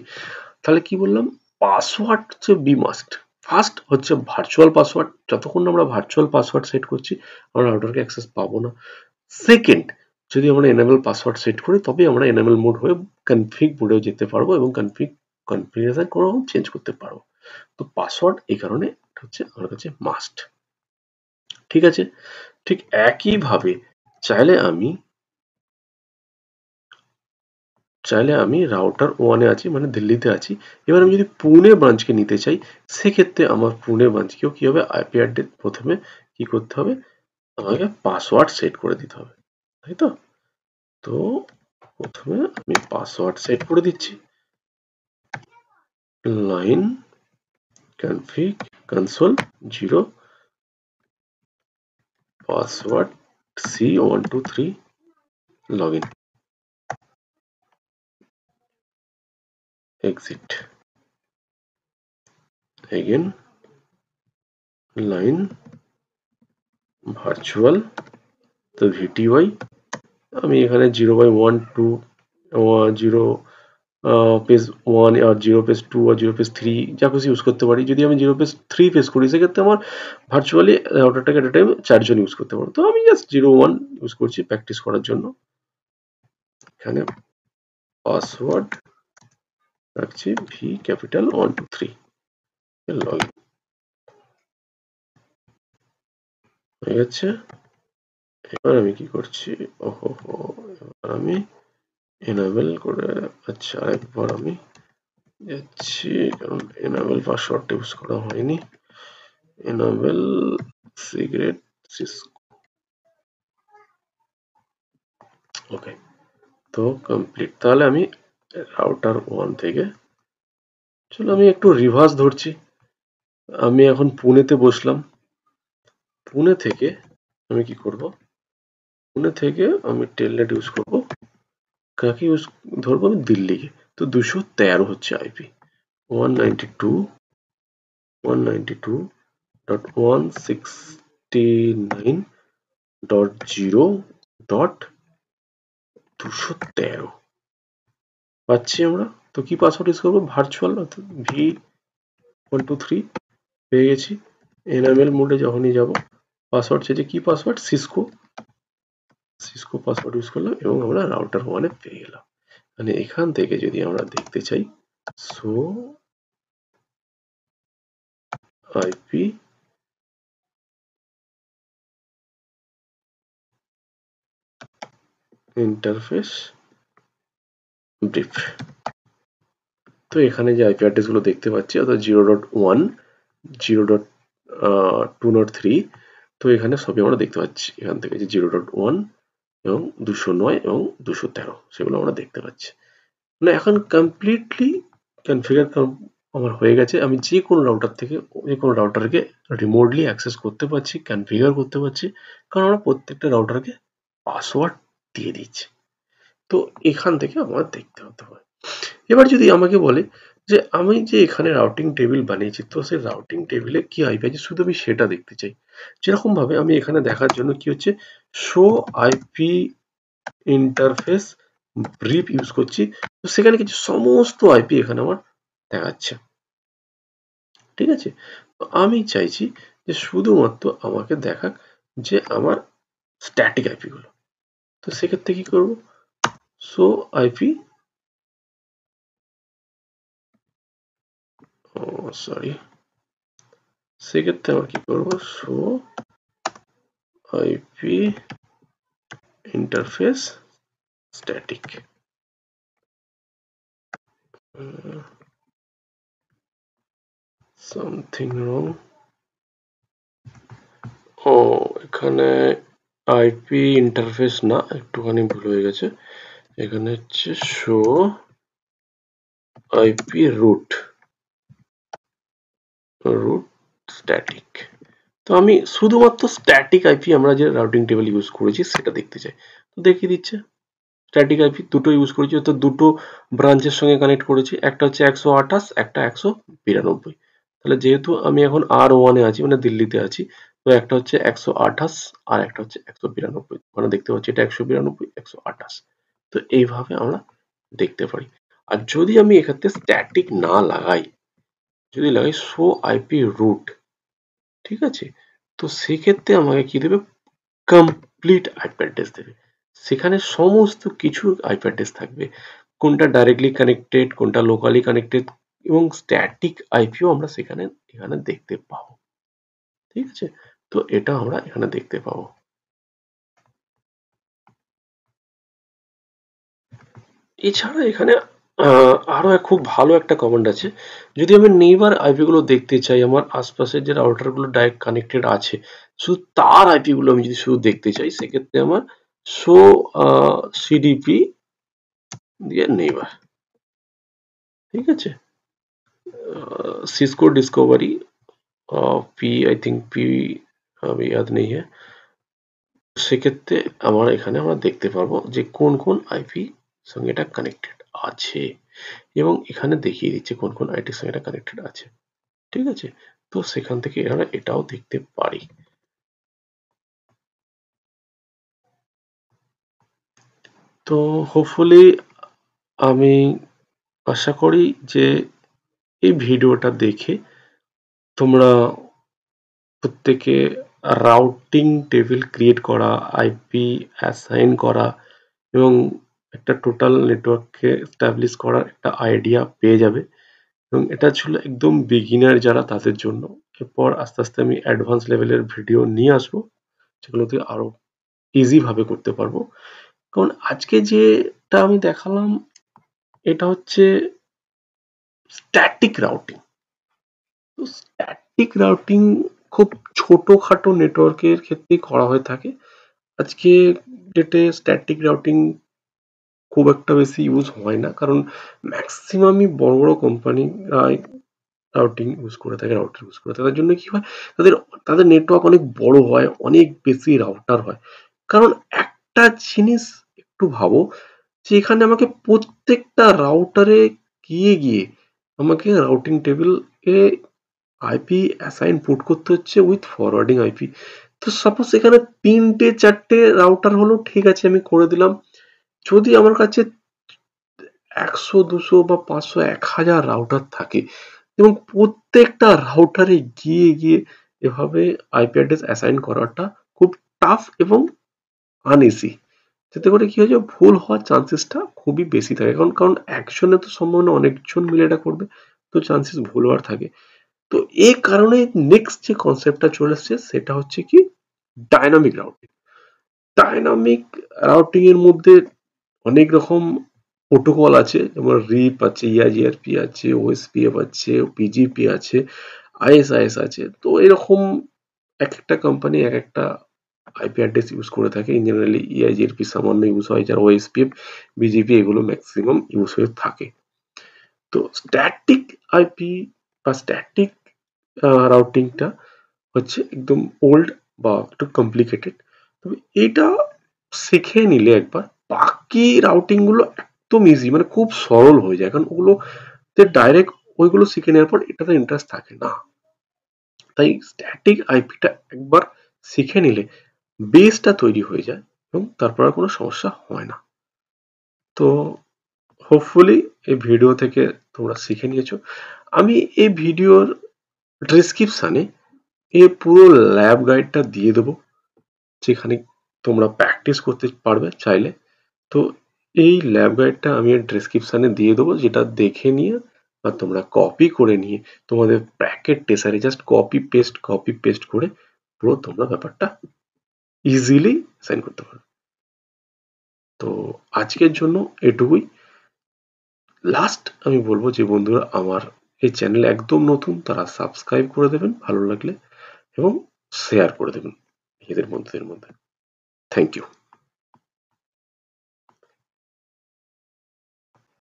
তাহলে কি বললাম? পাসওয়ার্ড হচ্ছে বি মাস্ট। ফার্স্ট হচ্ছে ভার্চুয়াল পাসওয়ার্ড, যতক্ষণ না আমরা ভার্চুয়াল পাসওয়ার্ড সেট করছি আমরা রাউটারকে অ্যাক্সেস পাবো না। সেকেন্ড, যদি আমরা এনেবল পাসওয়ার্ড সেট করি তবে আমরা এনেবল মোড হয়ে কনফিগ মোডেও যেতে পারবো এবং কনফিগারেশন কোনো রকম চেঞ্জ করতে পারবো। তো পাসওয়ার্ড এই কারণে হচ্ছে আমার কাছে মাস্ট, ঠিক আছে? ঠিক একইভাবে চাইলে আমি রাউটার 1 এ আছি, মানে দিল্লিতে আছি। এবার আমি যদি পুনে ব্রাঞ্চকে নিতে চাই, সেক্ষেত্রে আমার পুনে ব্রাঞ্চকেও কি হবে? আইপি অ্যাড্রেস প্রথমে কি করতে হবে? আমাকে পাসওয়ার্ড সেট করে দিতে হবে, তাই তো? তো প্রথমে আমি পাসওয়ার্ড সেট করে দিচ্ছি। Line config console 0 password C123 log in exit again line virtual, তো VTY আমি এখানে 0/1 2 পেজ 1 আর 0 পেজ 2 আর 0 পেজ 3 যা খুশি ইউজ করতে পারি। যদি আমি 0 পেজ 3 পেজ করি, সেক্ষেত্রে আমার ভার্চুয়ালি রাউটারটাকে এট এ টাইম 4 জন ইউজ করতে পারবো। তো আমি জাস্ট 0/1 ইউজ করছি প্র্যাকটিস করার জন্য। এখানে পাসওয়ার্ড রাখছি ভি ক্যাপিটাল 123, লগ ইন হয়ে গেছে। এবার আমি কি করছি? ওহো, এবার আমি এনাবেল করে, আচ্ছা আরেকবার আমি যাচ্ছি, কারণ এনাবেল পাসওয়ার্ডটা ইউজ করা হয়নি। এনাবেল সিগারেট সিসকো, ওকে, তো কমপ্লিট। তাহলে আমি রাউটার 1 থেকে, চলো আমি একটু রিভার্স ধরছি। আমি এখন পুনেতে বসলাম, পুনে থেকে আমি কি করব, পুনে থেকে আমি টেলনেট ইউজ করব, কাকে ইউজ ধরবো, আমি দিল্লিকে। তো 213 হচ্ছে আইপি, 192.169.0.213 পাচ্ছি আমরা। তো কি পাসওয়ার্ড ইউজ করবো, ভার্চুয়াল অর্থাৎ V123 পেয়ে গেছি। এনএমএল মোডে যখনই যাব, পাসওয়ার্ড চেয়েছে, কি পাসওয়ার্ড, সিসকো পাসওয়ার্ড ইউজ করলাম এবং আমরা রাউটার 1 পেয়ে গেলাম। মানে এখান থেকে যদি আমরা দেখতে চাই, সো আইপি ইন্টারফেস ব্রিফ, তো এখানে যে আইপি অ্যাড্রেস গুলো দেখতে পাচ্ছি অর্থাৎ 0.1, 0.203, তো এখানে সবই আমরা দেখতে পাচ্ছি। এখান থেকে যে 0.1 এবং 209 এবং 213 সেগুলো আমরা দেখতে পাচ্ছি। মানে এখন কমপ্লিটলি কনফিগার আমার হয়ে গেছে। আমি যে কোনো রাউটার থেকে যে কোনো রাউটারকে রিমোটলি অ্যাক্সেস করতে পারছি, কনফিগার করতে পারছি, কারণ আমরা প্রত্যেকটা রাউটারকে পাসওয়ার্ড দিয়ে দিচ্ছি। তো এখান থেকে আমার দেখতে হতে হয়। এবার যদি আমাকে বলে যে আমি যে এখানে রাউটিং টেবিল বানিয়েছি, তো সেই রাউটিং টেবিলে কি আইপি আছে শুধু আমি সেটা দেখতে চাই। যেরকম ভাবে আমি এখানে দেখার জন্য কি হচ্ছে, show IP interface brief use করছি, তো সেখানে কিছু সমস্ত আইপি এখানে আমার দেখাচ্ছে। ঠিক আছে, তো আমি চাইছি যে শুধুমাত্র আমাকে দেখাক যে আমার স্ট্যাটিক আইপি গুলো। তো সেক্ষেত্রে কি করব, শো আইপি, সরি, সেক্ষেত্রে আমরা কি করব, show IP interface static. Something wrong, ও এখানে আইপি ইন্টারফেস না, একটুখানি ভুল হয়ে গেছে। এখানে হচ্ছে শো আইপি রুট স্ট্যাটিক। তো আমি শুধুমাত্র স্ট্যাটিক আইপি আমরা যে রাউটিং টেবিল ইউজ করেছি সেটা দেখতে চাই। তো দেখিয়ে দিচ্ছে স্ট্যাটিক আইপি দুটো ইউজ করেছি, অর্থাৎ দুটো ব্রাঞ্চের সঙ্গে কানেক্ট করেছি, একটা হচ্ছে 128, একটা 192। তাহলে যেহেতু আমি এখন R1 এ আছি, মানে দিল্লিতে আছি, তো একটা হচ্ছে 128 আর একটা হচ্ছে 192, মানে দেখতে পাচ্ছি এটা 192, 128। তো এইভাবে আমরা দেখতে পারি। আর যদি আমি এক্ষেত্রে স্ট্যাটিক না লাগাই, যদি লাগাই শো আইপি রুট, ঠিক আছে, তো সেক্ষেত্রে আমাকে কি দেবে, কমপ্লিট আইপি অ্যাড্রেস দেবে। সেখানে সমস্ত কিছু আইপি অ্যাড্রেস থাকবে, কোনটা ডাইরেক্টলি কানেক্টেড, কোনটা লোকালি কানেক্টেড, এবং স্ট্যাটিক আইপিও আমরা এখানে দেখতে পাবো। ঠিক আছে, তো এটা আমরা এখানে দেখতে পাবো। এছাড়া এখানে আরো খুব ভালো একটা কমান্ড আছে। যদি আমি নেইবার আইপি গুলো দেখতে চাই, আমার আশপাশের যে রাউটার গুলো ডাইরেক্ট কানেক্টেড আছে, শুধু তার আইপি গুলো আমি যদি শুধু দেখতে চাই, সেক্ষেত্রে আমার শো সিডিপি দিয়ে নেইবার, ঠিক আছে, Cisco discovery P I think P अभी याद नहीं है। সেক্ষেত্রে আমার এখানে আমরা দেখতে পারবো যে কোন কোন আইপি সঙ্গে এটা কানেক্টেড আছে, এবং এখানে দেখিয়ে দিচ্ছে কোন কোন আইপির সঙ্গে এটা কানেক্টেড আছে। ঠিক আছে, তো সেখান থেকে আমরা এটাও দেখতে পারি। তো হোপফুলি আমি আশা করি যে এই ভিডিওটা দেখে তোমরা প্রত্যেকে রাউটিং টেবিল ক্রিয়েট করা, আইপি অ্যাসাইন করা এবং একটা টোটাল নেটওয়ার্ককে এস্টাবলিশ করার একটা আইডিয়া পেয়ে যাবে। এবং এটা ছিল একদম বিগিনার যারা তাদের জন্য। এরপর আস্তে আস্তে আমি অ্যাডভান্স লেভেলের ভিডিও নিয়ে আসবো, যেগুলোতে আরো ইজি ভাবে করতে পারবো। কারণ আজকে যেটা আমি দেখালাম এটা হচ্ছে স্ট্যাটিক রাউটিং। তো স্ট্যাটিক রাউটিং খুব ছোটখাটো নেটওয়ার্কের ক্ষেত্রেই করা হয়ে থাকে। আজকে ডেটে স্ট্যাটিক রাউটিং খুব একটা বেশি ইউজ হয় না, কারণ ম্যাক্সিমামই বড় বড় কোম্পানিরাই রাউটিং ইউজ করে থাকে, রাউটার ইউজ করে থাকে। তার জন্য কি হয়, তাদের তাদের নেটওয়ার্ক অনেক বড় হয়, অনেক বেশি রাউটার হয়। কারণ একটা জিনিস একটু ভাবো, যে এখানে আমাকে প্রত্যেকটা রাউটারে গিয়ে গিয়ে আমাকে রাউটিং টেবিল এ আইপি অ্যাসাইন পুট করতে হচ্ছে উইথ ফরওয়ার্ডিং আইপি। তো সাপোজ এখানে 3টে 4টে রাউটার হলো, ঠিক আছে আমি করে দিলাম। যদি আমার কাছে 100 200 বা 500 1000 রাউটার থাকে এবং প্রত্যেকটা রাউটারে গিয়ে গিয়ে এভাবে আইপি অ্যাড্রেস অ্যাসাইন করাটা খুব টাফ এবং আনইজি। যাতে করে কি হয় যে ভুল হওয়ার চান্সেসটা খুবই বেশি থাকে, কারণ কারণ একজনের তো সম্ভব না, অনেকজন মিলে এটা করবে, তো চান্সেস ভুল হওয়ার থাকে। তো এই কারণে নেক্সট যে কনসেপ্টটা চলে এসছে সেটা হচ্ছে কি ডায়নামিক রাউটিং। ডায়নামিক রাউটিং এর মধ্যে অনেক রকম প্রোটোকল আছে, যেমন রিপ আছে, ইআইজিআরপি আছে, ওএসপিএফ আছে, পিজিপি আছে, আইএসআইএস আছে। তো এরকম এক একটা কোম্পানি এক একটা আইপি অ্যাড্রেস ইউজ করে থাকে। ইন জেনারেলি ইআইজিআরপি সামান্য ইউজ হয়, যারা ওএসপিএফ, বিজিপি এগুলো ম্যাক্সিমাম ইউজ হয়ে থাকে। তো স্ট্যাটিক আইপি বা স্ট্যাটিক রাউটিংটা হচ্ছে একদম ওল্ড বা একটু কমপ্লিকেটেড। তবে এটা শিখে নিলে একবার, বাকি রাউটিং গুলো একদম ইজি, মানে খুব সরল হয়ে যায়, কারণ ওগুলো ডাইরেক্ট ওইগুলো শিখে নেওয়ার পর এটাতে ইন্টারেস্ট থাকে না। তাই স্ট্যাটিক আইপিটা একবার শিখে নিলে বেসটা তৈরি হয়ে যায় এবং তারপর আর কোনো সমস্যা হয় না। তো হোপফুলি এই ভিডিও থেকে তোমরা শিখে নিয়েছো। আমি এই ভিডিওর ডেসক্রিপশনে এই পুরো ল্যাব গাইডটা দিয়ে দেবো, যেখানে তোমরা প্র্যাকটিস করতে পারবে চাইলে। তো এই ল্যাব গাইডটা আমি ডেসক্রিপশনে দিয়ে দেবো, যেটা দেখে নিয়ে বা তোমরা কপি করে নিয়ে তোমাদের প্র্যাকেট টেসারে জাস্ট কপি পেস্ট করে পুরো তোমরা ব্যাপারটা ইজিলি সাইন করতে পারবে। তো আজকের জন্য এটুকুই। লাস্ট আমি বলবো যে বন্ধুরা আমার এই চ্যানেল একদম নতুন, তারা সাবস্ক্রাইব করে দেবেন ভালো লাগলে এবং শেয়ার করে দেবেন নিজেদের বন্ধুদের মধ্যে। Thank you.